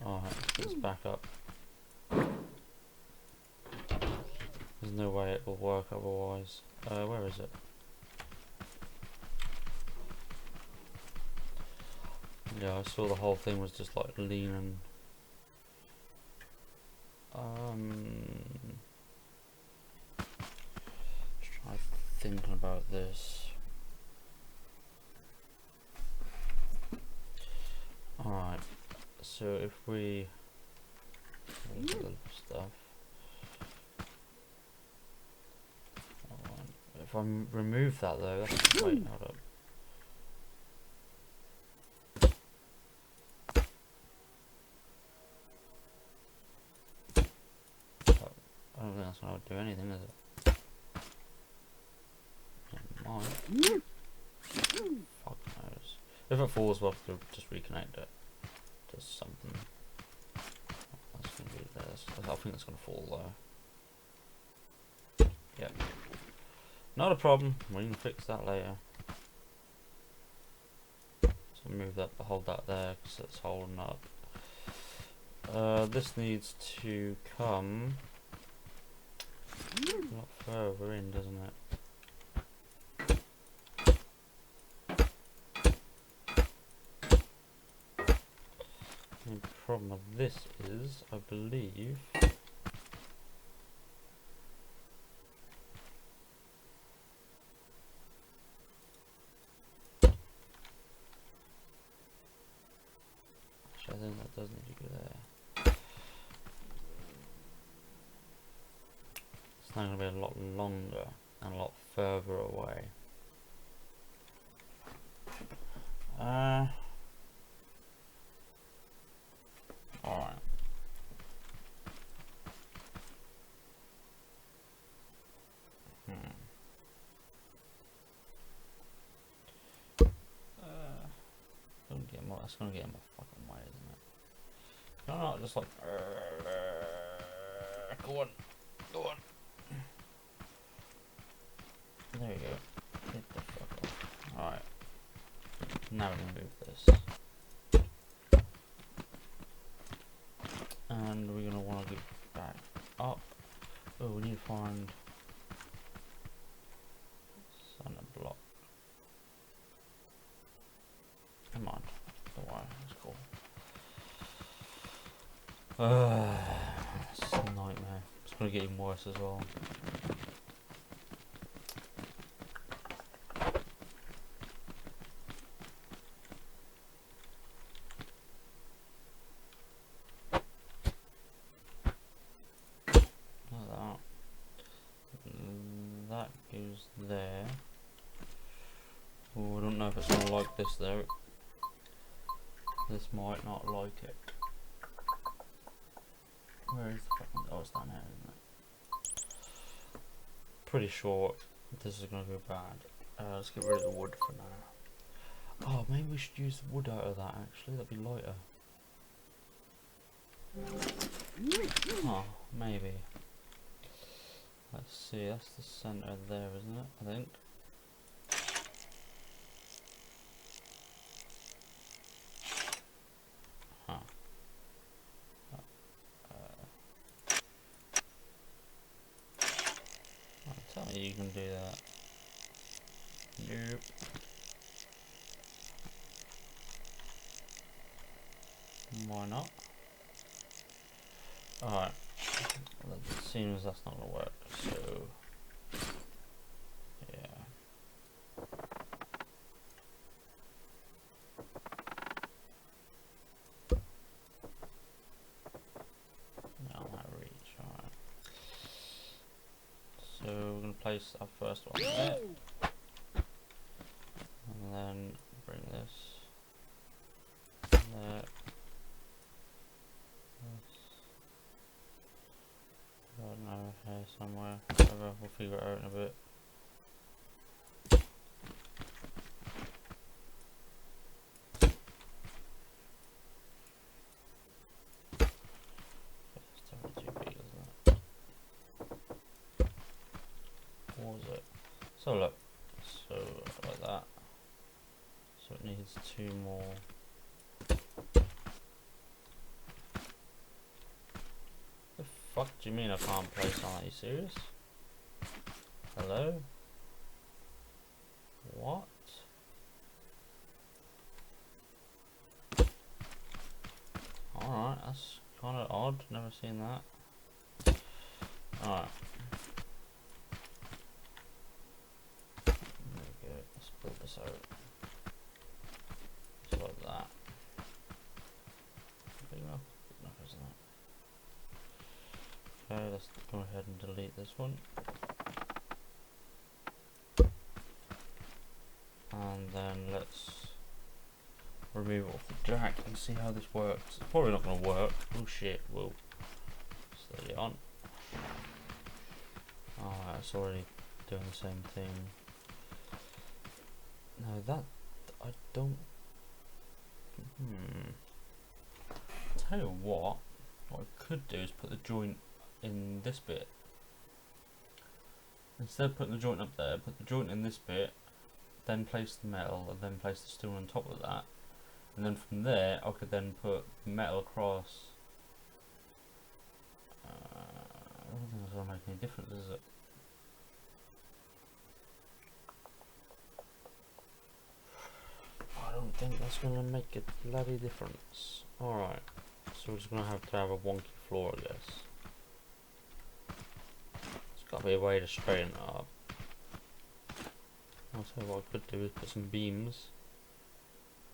Alright, let's put this back up. There's no way it will work otherwise. Where is it? Yeah, I saw the whole thing was just like leaning. Just try thinking about this. Alright, so if we stuff. If I remove that though, that's wait, hold up. I don't think that's gonna do anything, is it? It might. Fuck knows. If it falls, we'll have to just reconnect it to something. That's gonna be there. I think it's gonna fall though. Yep. Not a problem. We can fix that later. So move that, hold that there because it's holding up. This needs to come a lot further in, doesn't it? The problem with this is, I believe, I think that does need to go there. It's now going to be a lot longer and a lot further away. Alright. That's going to get in my fucking way, isn't it? No, just like go on, go on. There you go. Get the fuck off. Alright. Now we can move this. and we're gonna want to go back up. Oh, we need to find center block. Come on, don't worry, it's cool. It's a nightmare. It's gonna get even worse as well. That goes there. Oh, I don't know if it's gonna like this though. This might not like it. Where is the fucking... oh, it's down here, isn't it? Pretty sure this is gonna go bad. Let's get rid of the wood for now. Oh, maybe we should use the wood out of that actually, that'd be lighter. Oh, maybe. Let's see, that's the centre there, isn't it? I think. Huh. Tell me you can do that. Nope. Why not? Alright. Well, it seems that's not gonna work, so yeah. Now that reach, alright. So we're gonna place our first one there. And then bring this there. I don't know, here somewhere. Whatever, we'll figure it out in a bit. It's definitely too big, isn't it? What was it? So look, so like that. So it needs 2 more. The fuck do you mean I can't place on that? Are you serious? Hello? What? Alright, that's kind of odd. Never seen that. Alright. There we go. Let's build this out. Just like that. Big enough? Big enough, isn't it? Okay, let's go ahead and delete this one. And then let's remove it off the jack and see how this works. It's probably not going to work. Oh shit, we'll stay on. Alright, it's already doing the same thing. No, that I don't. Tell you what I could do is put the joint in this bit. Instead of putting the joint up there, put the joint in this bit, then place the metal, and then place the stone on top of that. And then from there, I could then put metal across. I don't think that's going to make any difference, is it? I don't think that's going to make a bloody difference. Alright, so we're just going to have a wonky floor, I guess. There's got to be a way to straighten it up. I'll tell you what I could do is put some beams,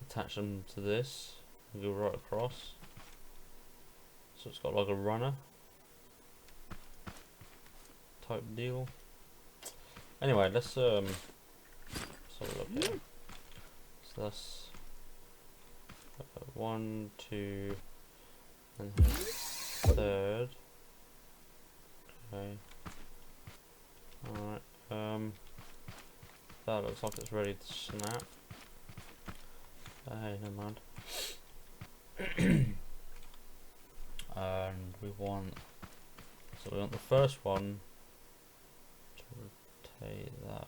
attach them to this, and go right across. So it's got like a runner type deal. Anyway, let's have a look here. So that's 1, 2, and third. Okay. Alright. That looks like it's ready to snap. Hey, never mind. And we want the first one to rotate that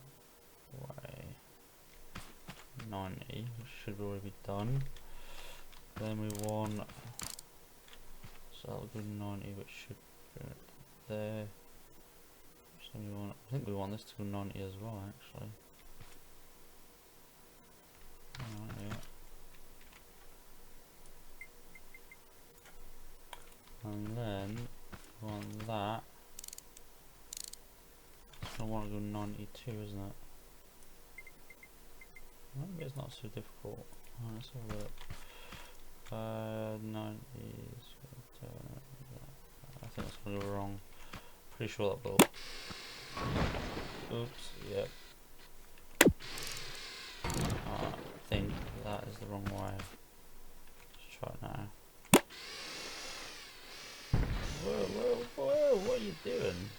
way 90, which should already be done. Then we want, so that'll go 90, which should go there. So we want, I think we want this to go 90 as well, actually. Alright, yeah. And then we want that. It's gonna want to go 92, isn't it? Maybe it's not so difficult. Let's have a look. 90 is I think that's gonna go wrong. Pretty sure that will. Oops, yep. I think that is the wrong way. Let's try it now. Whoa, whoa, whoa, what are you doing?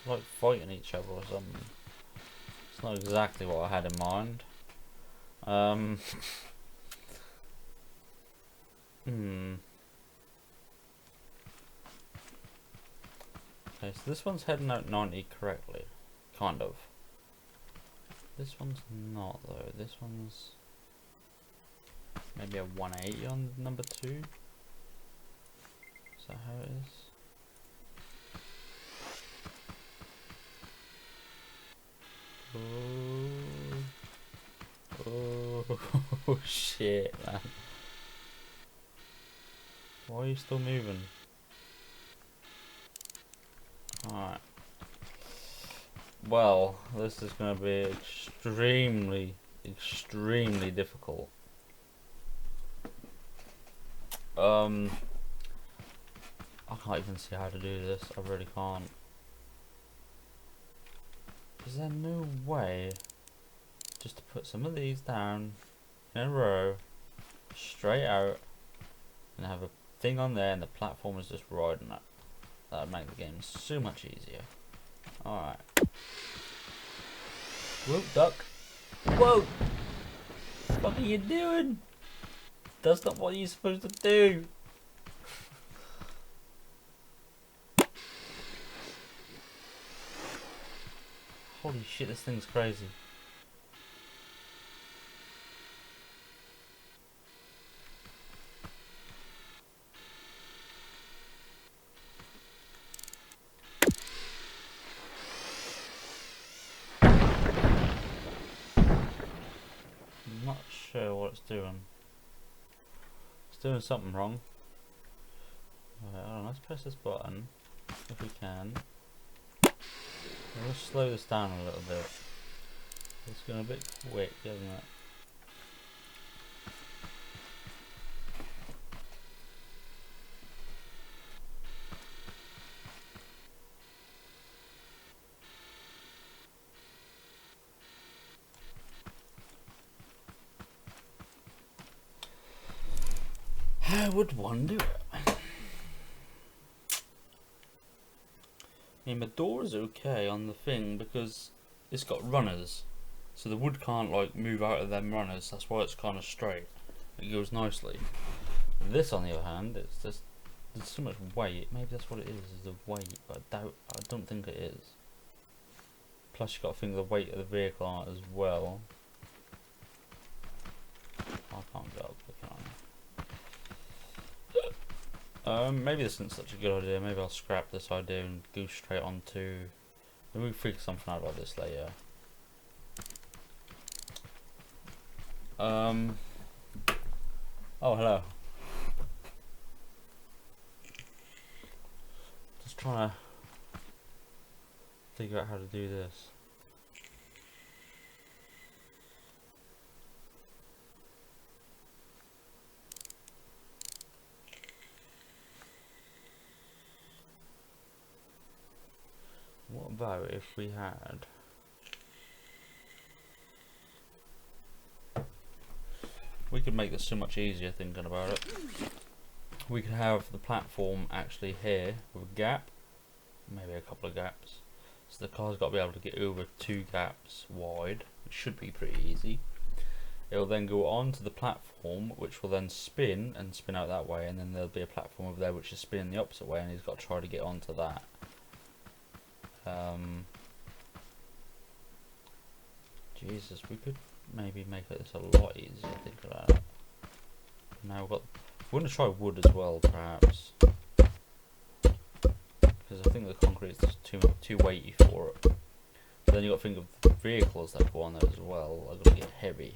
Like fighting each other or something. It's not exactly what I had in mind. Okay, so this one's heading out 90 correctly. Kind of. This one's not though. This one's maybe a 180 on number 2. Is that how it is? Oh shit, man. Why are you still moving? Alright. Well, this is going to be extremely, extremely difficult. I can't even see how to do this. I really can't. Is there no way just to put some of these down in a row, straight out, and have a thing on there and the platform is just riding it? That would make the game so much easier. Alright. Whoa, duck. Whoa! What are you doing? That's not what you're supposed to do. Holy shit, this thing's crazy. I'm not sure what it's doing. It's doing something wrong. Alright, hold on, let's press this button if we can. We'll slow this down a little bit. It's going a bit quick, isn't it? How would one do it? I mean, the door is okay on the thing because it's got runners, so the wood can't like move out of them runners. That's why it's kind of straight. It goes nicely. This, on the other hand, it's just there's so much weight. Maybe that's what it is the weight, but I don't think it is. Plus, you got to think of the weight of the vehicle on it as well. I can't go up. Can I? Maybe this isn't such a good idea. Maybe I'll scrap this idea and go straight on to. Maybe we'll figure something out about this later. Oh, hello. Just trying to figure out how to do this. What about if we had we could make this so much easier thinking about it. We could have the platform actually here with a gap, maybe a couple of gaps. So the car's got to be able to get over 2 gaps wide, which should be pretty easy. It will then go onto the platform, which will then spin and spin out that way, and then there'll be a platform over there which is spinning the opposite way, and he's got to try to get onto that. Jesus, we could maybe make this a lot easier, think about it. Now we've got... We're going to try wood as well, perhaps. Because I think the concrete is too weighty for it. But then you've got to think of the vehicles that go on there as well. Are going to get heavy.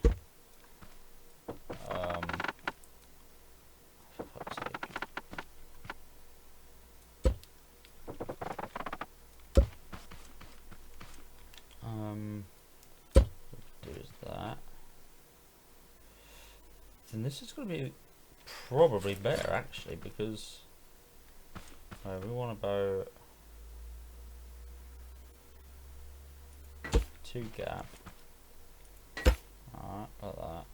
For fuck's sake. Do is that. Then this is going to be probably better actually, because we want about 2 gap. Alright, like that.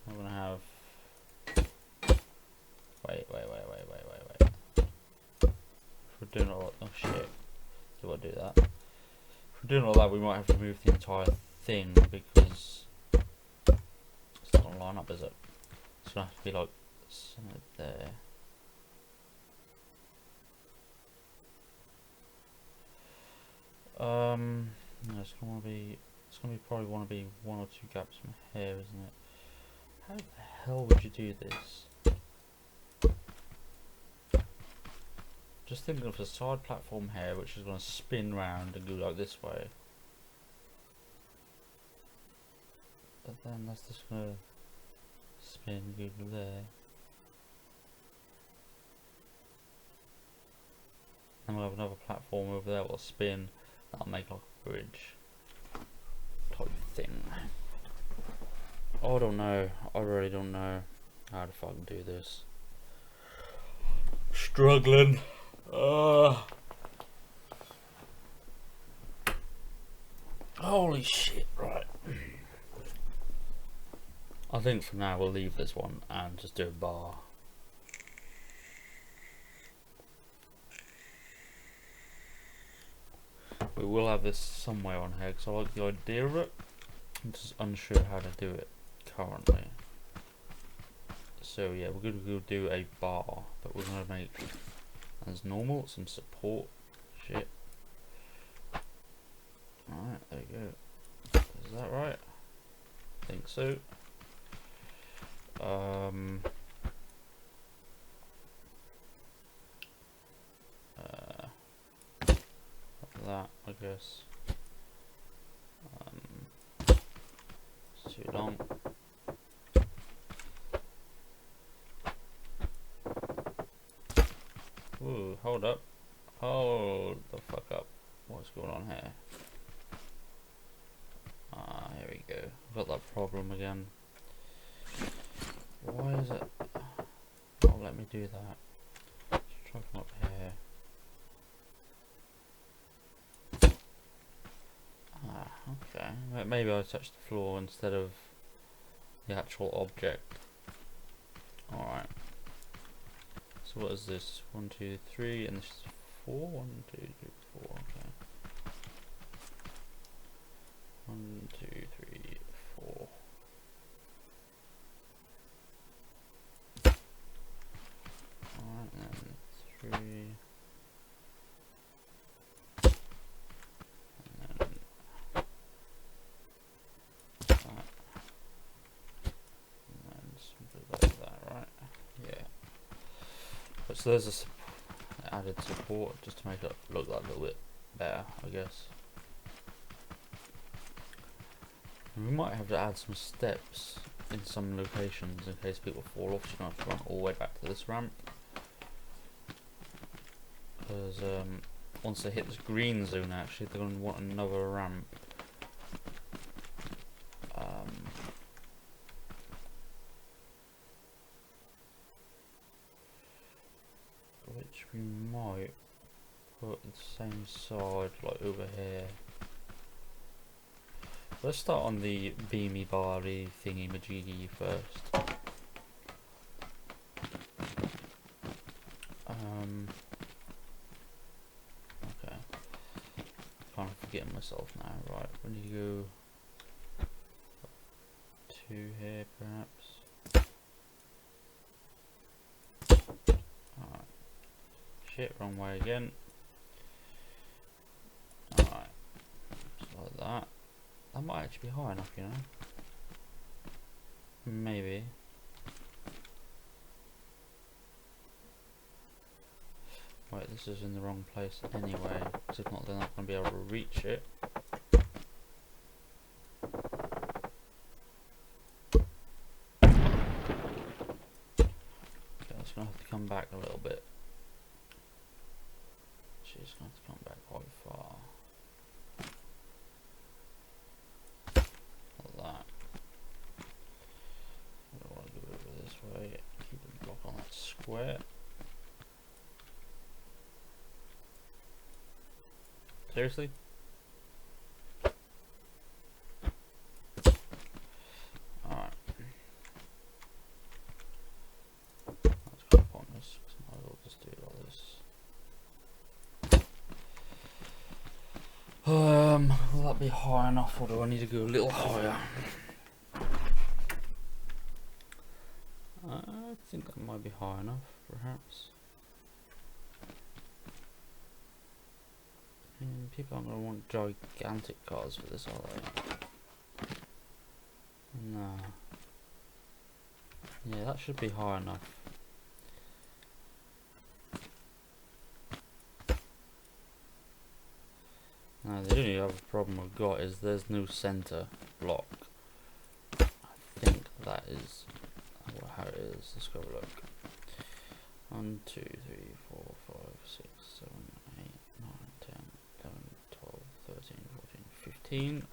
I'm gonna have. Wait. If we're doing all that, oh shit, do I do that? If we're doing all that, we might have to move the entire thing because it's not gonna line up, is it? It's gonna have to be like something there. No, it's gonna be probably want to be 1 or 2 gaps from here, isn't it? How the hell would you do this? Just thinking of a side platform here, which is going to spin round and go like this way. But then that's just going to spin, go there. And we'll have another platform over there, will spin. That'll make like a bridge type thing. I don't know. I really don't know how to fucking do this. Struggling. Holy shit, right. I think for now we'll leave this one and just do a bar. We will have this somewhere on here because I like the idea of it. I'm just unsure how to do it currently. So yeah, we're going to go do a bar, but we're going to make, as normal, some support shit. Alright, there you go. Is that right? I think so. That, I guess. It's too long. Ooh, hold up. Hold the fuck up. What's going on here? Ah, here we go. Got that problem again. Why is it not let me do that? Let's try from up here. Ah, okay. Maybe I touched the floor instead of the actual object. Alright. So what is this? 1, 2, 3, and this is 4? 1, 2, 3, 4, okay. 1, 2, 3, 4. Alright, and 3. And then that. And then something like that, right? Yeah. So there's a added support just to make it look like a little bit better, I guess. And we might have to add some steps in some locations in case people fall off, so you don't have to run all the way back to this ramp. Because once they hit this green zone, actually, they're going to want another ramp. Which we might put the same side, like over here. Let's start on the beamy barry thingy majiggy first. Okay. Kind of forgetting myself now. Right, we need to go 2 here perhaps. Alright. Shit, wrong way again. Alright. Just like that. might actually be high enough, you know. Maybe. Right, this is in the wrong place anyway, because if not, they're not going to be able to reach it. Okay, it's going to have to come back a little bit. She's going to have to come back quite far. Like that. I don't want to go over this way. Keep the block on that square. Seriously? Alright. That's kind of pointless, because I might as well just do it like this. Will that be high enough, or do I need to go a little higher? I think that might be high enough, perhaps. People aren't going to want gigantic cars for this, are they? No. Yeah, that should be high enough. Now, the only other problem I've got is there's no center block. I think that is how it is. Let's go have a look. 1, 2, 3, 4, 5, 6, 7, 8, 9, 10, 11, 12, 13, 14, 15.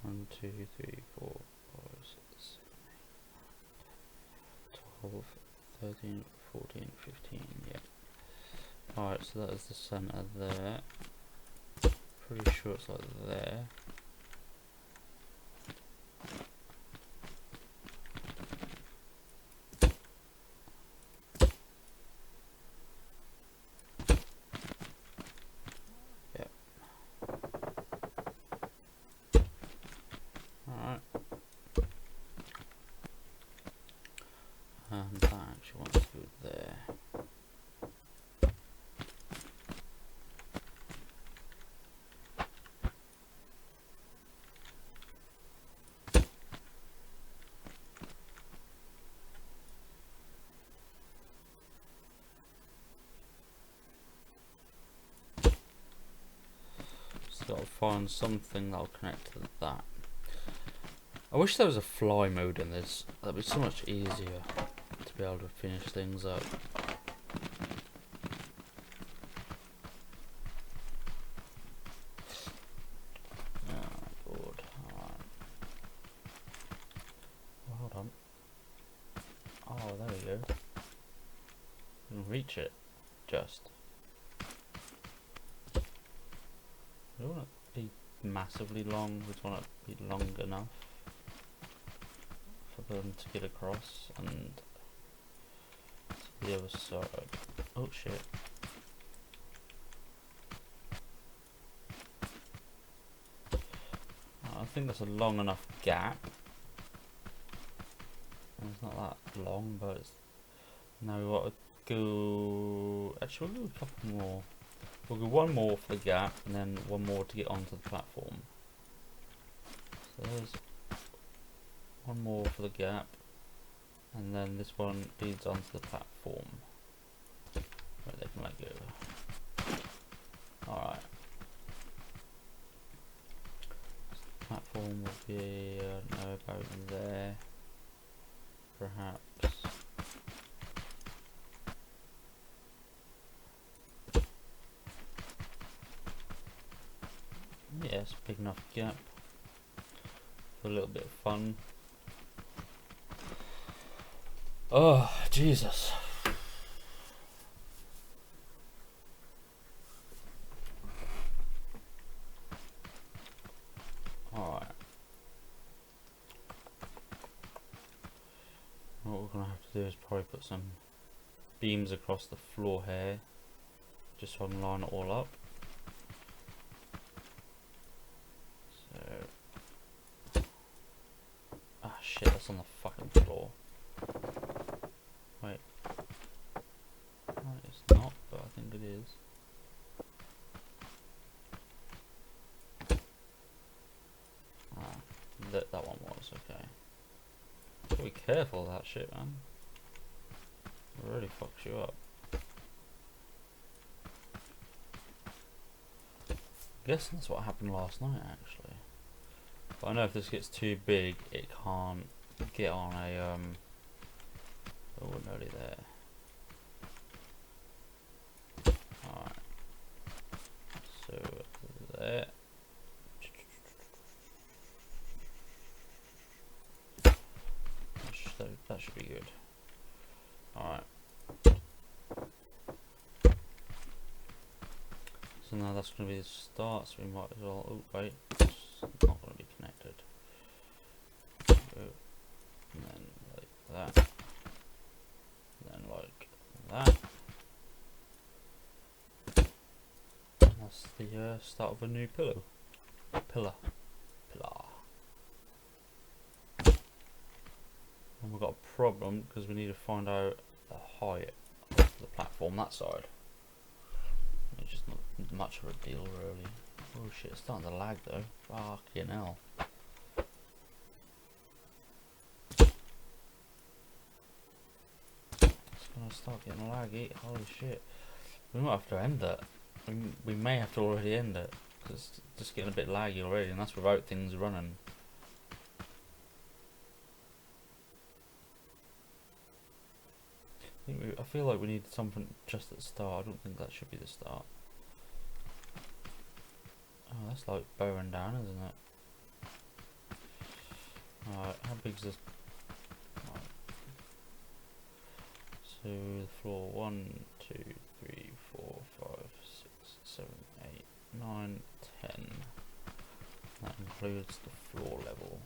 1, 2, 3, 4, 5, 6, 7, 8, 12, 13, 14, 15. Yeah. Alright, so that is the center there. Pretty sure it's like there. Yep. Alright. And that actually wants to go there. So I'll find something that'll connect to that. I wish there was a fly mode in this. That'd be so much easier to be able to finish things up. Oh, Lord. Alright. Well, hold on. Oh, there we go. You can reach it. Just. We don't want it to be massively long, we just want it to be long enough for them to get across and to the other side. Oh shit. I think that's a long enough gap. And it's not that long, but it's... Now we want to go... Actually, we'll do a couple more. We'll go one more for the gap, and then one more to get onto the platform. So there's one more for the gap, and then this one leads onto the platform where they can let go. Alright. So the platform will be, I don't know, about there, perhaps. Yes, big enough gap for a little bit of fun. Oh, Jesus. Alright. What we're going to have to do is probably put some beams across the floor here, just so I can line it all up. Ah shit, that's on the fucking floor. Wait. No, it's not, but I think it is. Ah. okay. Gotta be careful of that shit, man. It really fucks you up. I'm guessing that's what happened last night, actually. But I know if this gets too big, it can't get on a, oh, nearly there. Alright. So, there. That should be good. Alright. So now that's going to be the start, so we might as well... Oh, wait. It's not going to be connected. And then like that. And then like that. That's the start of a new pillar. And we've got a problem because we need to find out the height of the platform that side. It's just not much of a deal really. Oh shit, it's starting to lag though. Fucking hell. It's gonna start getting laggy. Holy shit. We might have to end it. We may have to already end it. Because it's just getting a bit laggy already, and that's without things running. I feel like we need something just at the start. I don't think that should be the start. Oh, that's like bowing down, isn't it? Alright, how big is this? Right. So the floor 1, 2, 3, 4, 5, 6, 7, 8, 9, 10. That includes the floor level.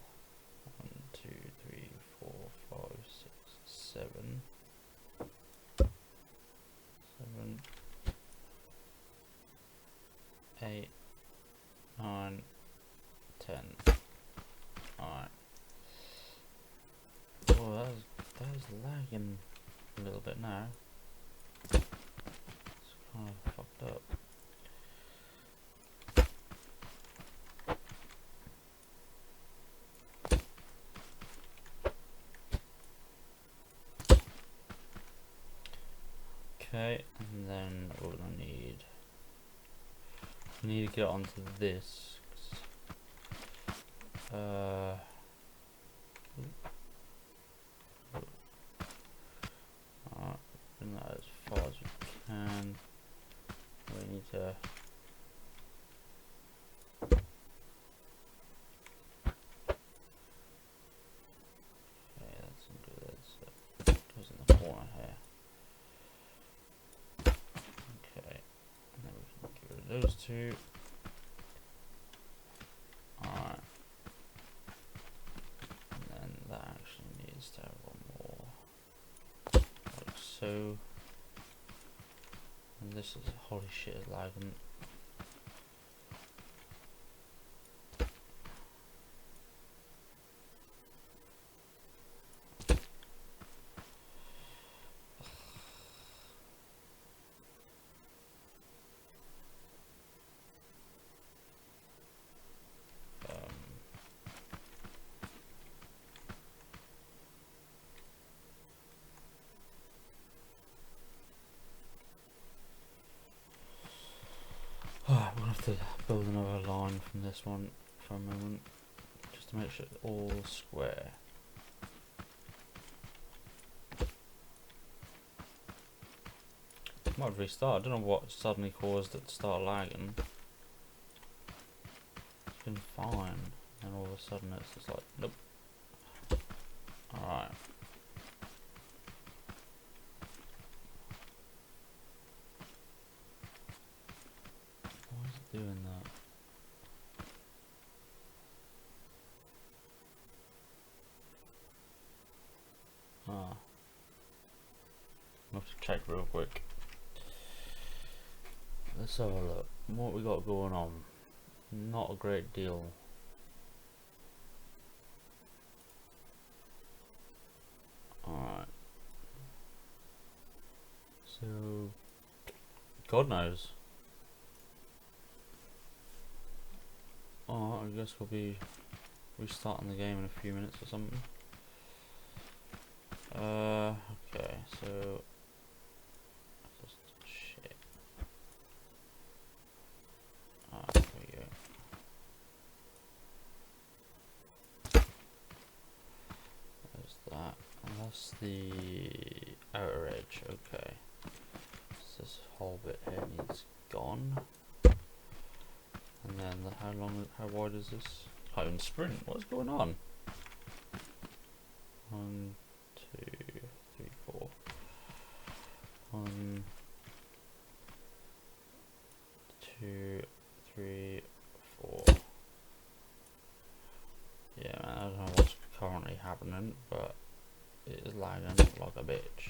1, 2, 3, 4, 5, 6, 7. 7, 8, 9, 10. Alright. Oh, that is lagging a little bit now. It's kind of fucked up. Okay, and then what we're gonna need, we need to get onto this. Alright, bring that as far as we can. We need to that's good. That goes in the corner here. Okay, and then we can get rid of those two. Alright. And then that actually needs to have one more. Like so. And this is, holy shit, is lagging. Alright, we'll have to build another line from this one for a moment, just to make sure it's all square. Might restart. I don't know what suddenly caused it to start lagging. It's been fine, and all of a sudden it's just like, nope. Alright. Why is it doing that? Ah. I'll have to check real quick. Let's have a look. What we got going on? Not a great deal. Alright. So, God knows. Alright, I guess we'll be restarting the game in a few minutes or something. Okay, so shit. There we go. There's that, and that's the outer edge. Okay, so this whole bit here needs gone. And then how wide is this? Can't even sprint. What's going on? 1, 2, 3, 4. 1, 2, 3, 4. Yeah, man, I don't know what's currently happening, but it is lagging like a bitch.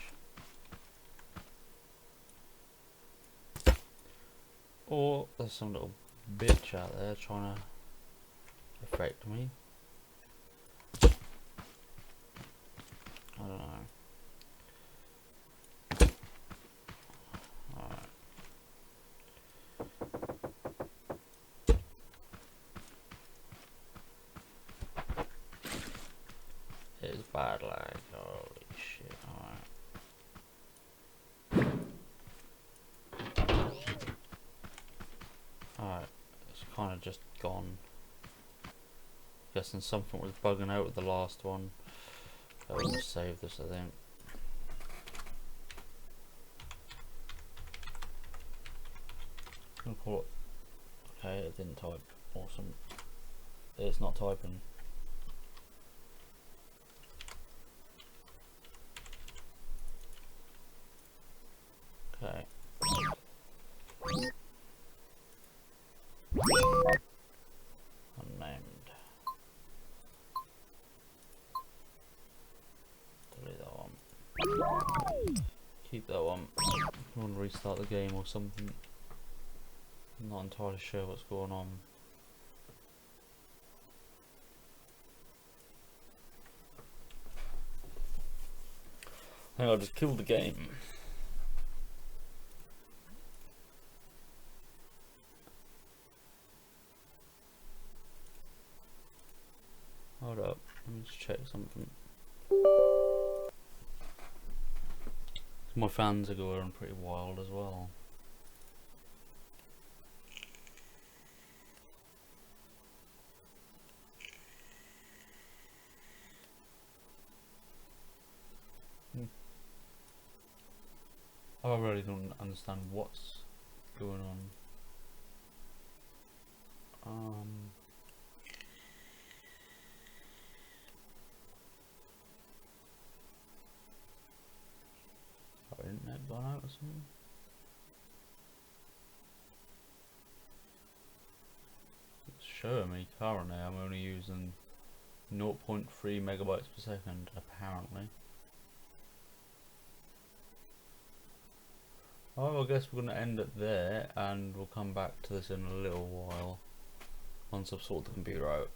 Or there's some little bitch out there trying to affect me. I don't know. Alright. It is bad lag. Holy shit. Alright. It's kind of just gone. Guessing something was bugging out with the last one. I will save this, I think. Okay, it didn't type. Awesome. It's not typing. Okay. Unnamed. Delete that one. Keep that one. I want to restart the game or something. I'm not entirely sure what's going on. I think I'll just kill the game. Hold up, let me just check something. My fans are going pretty wild as well. I really don't understand what's going on. Our internet gone out or something? It's showing me currently I'm only using 0.3 megabytes per second, apparently. Oh, I guess we're going to end it there, and we'll come back to this in a little while once I've sorted the computer out.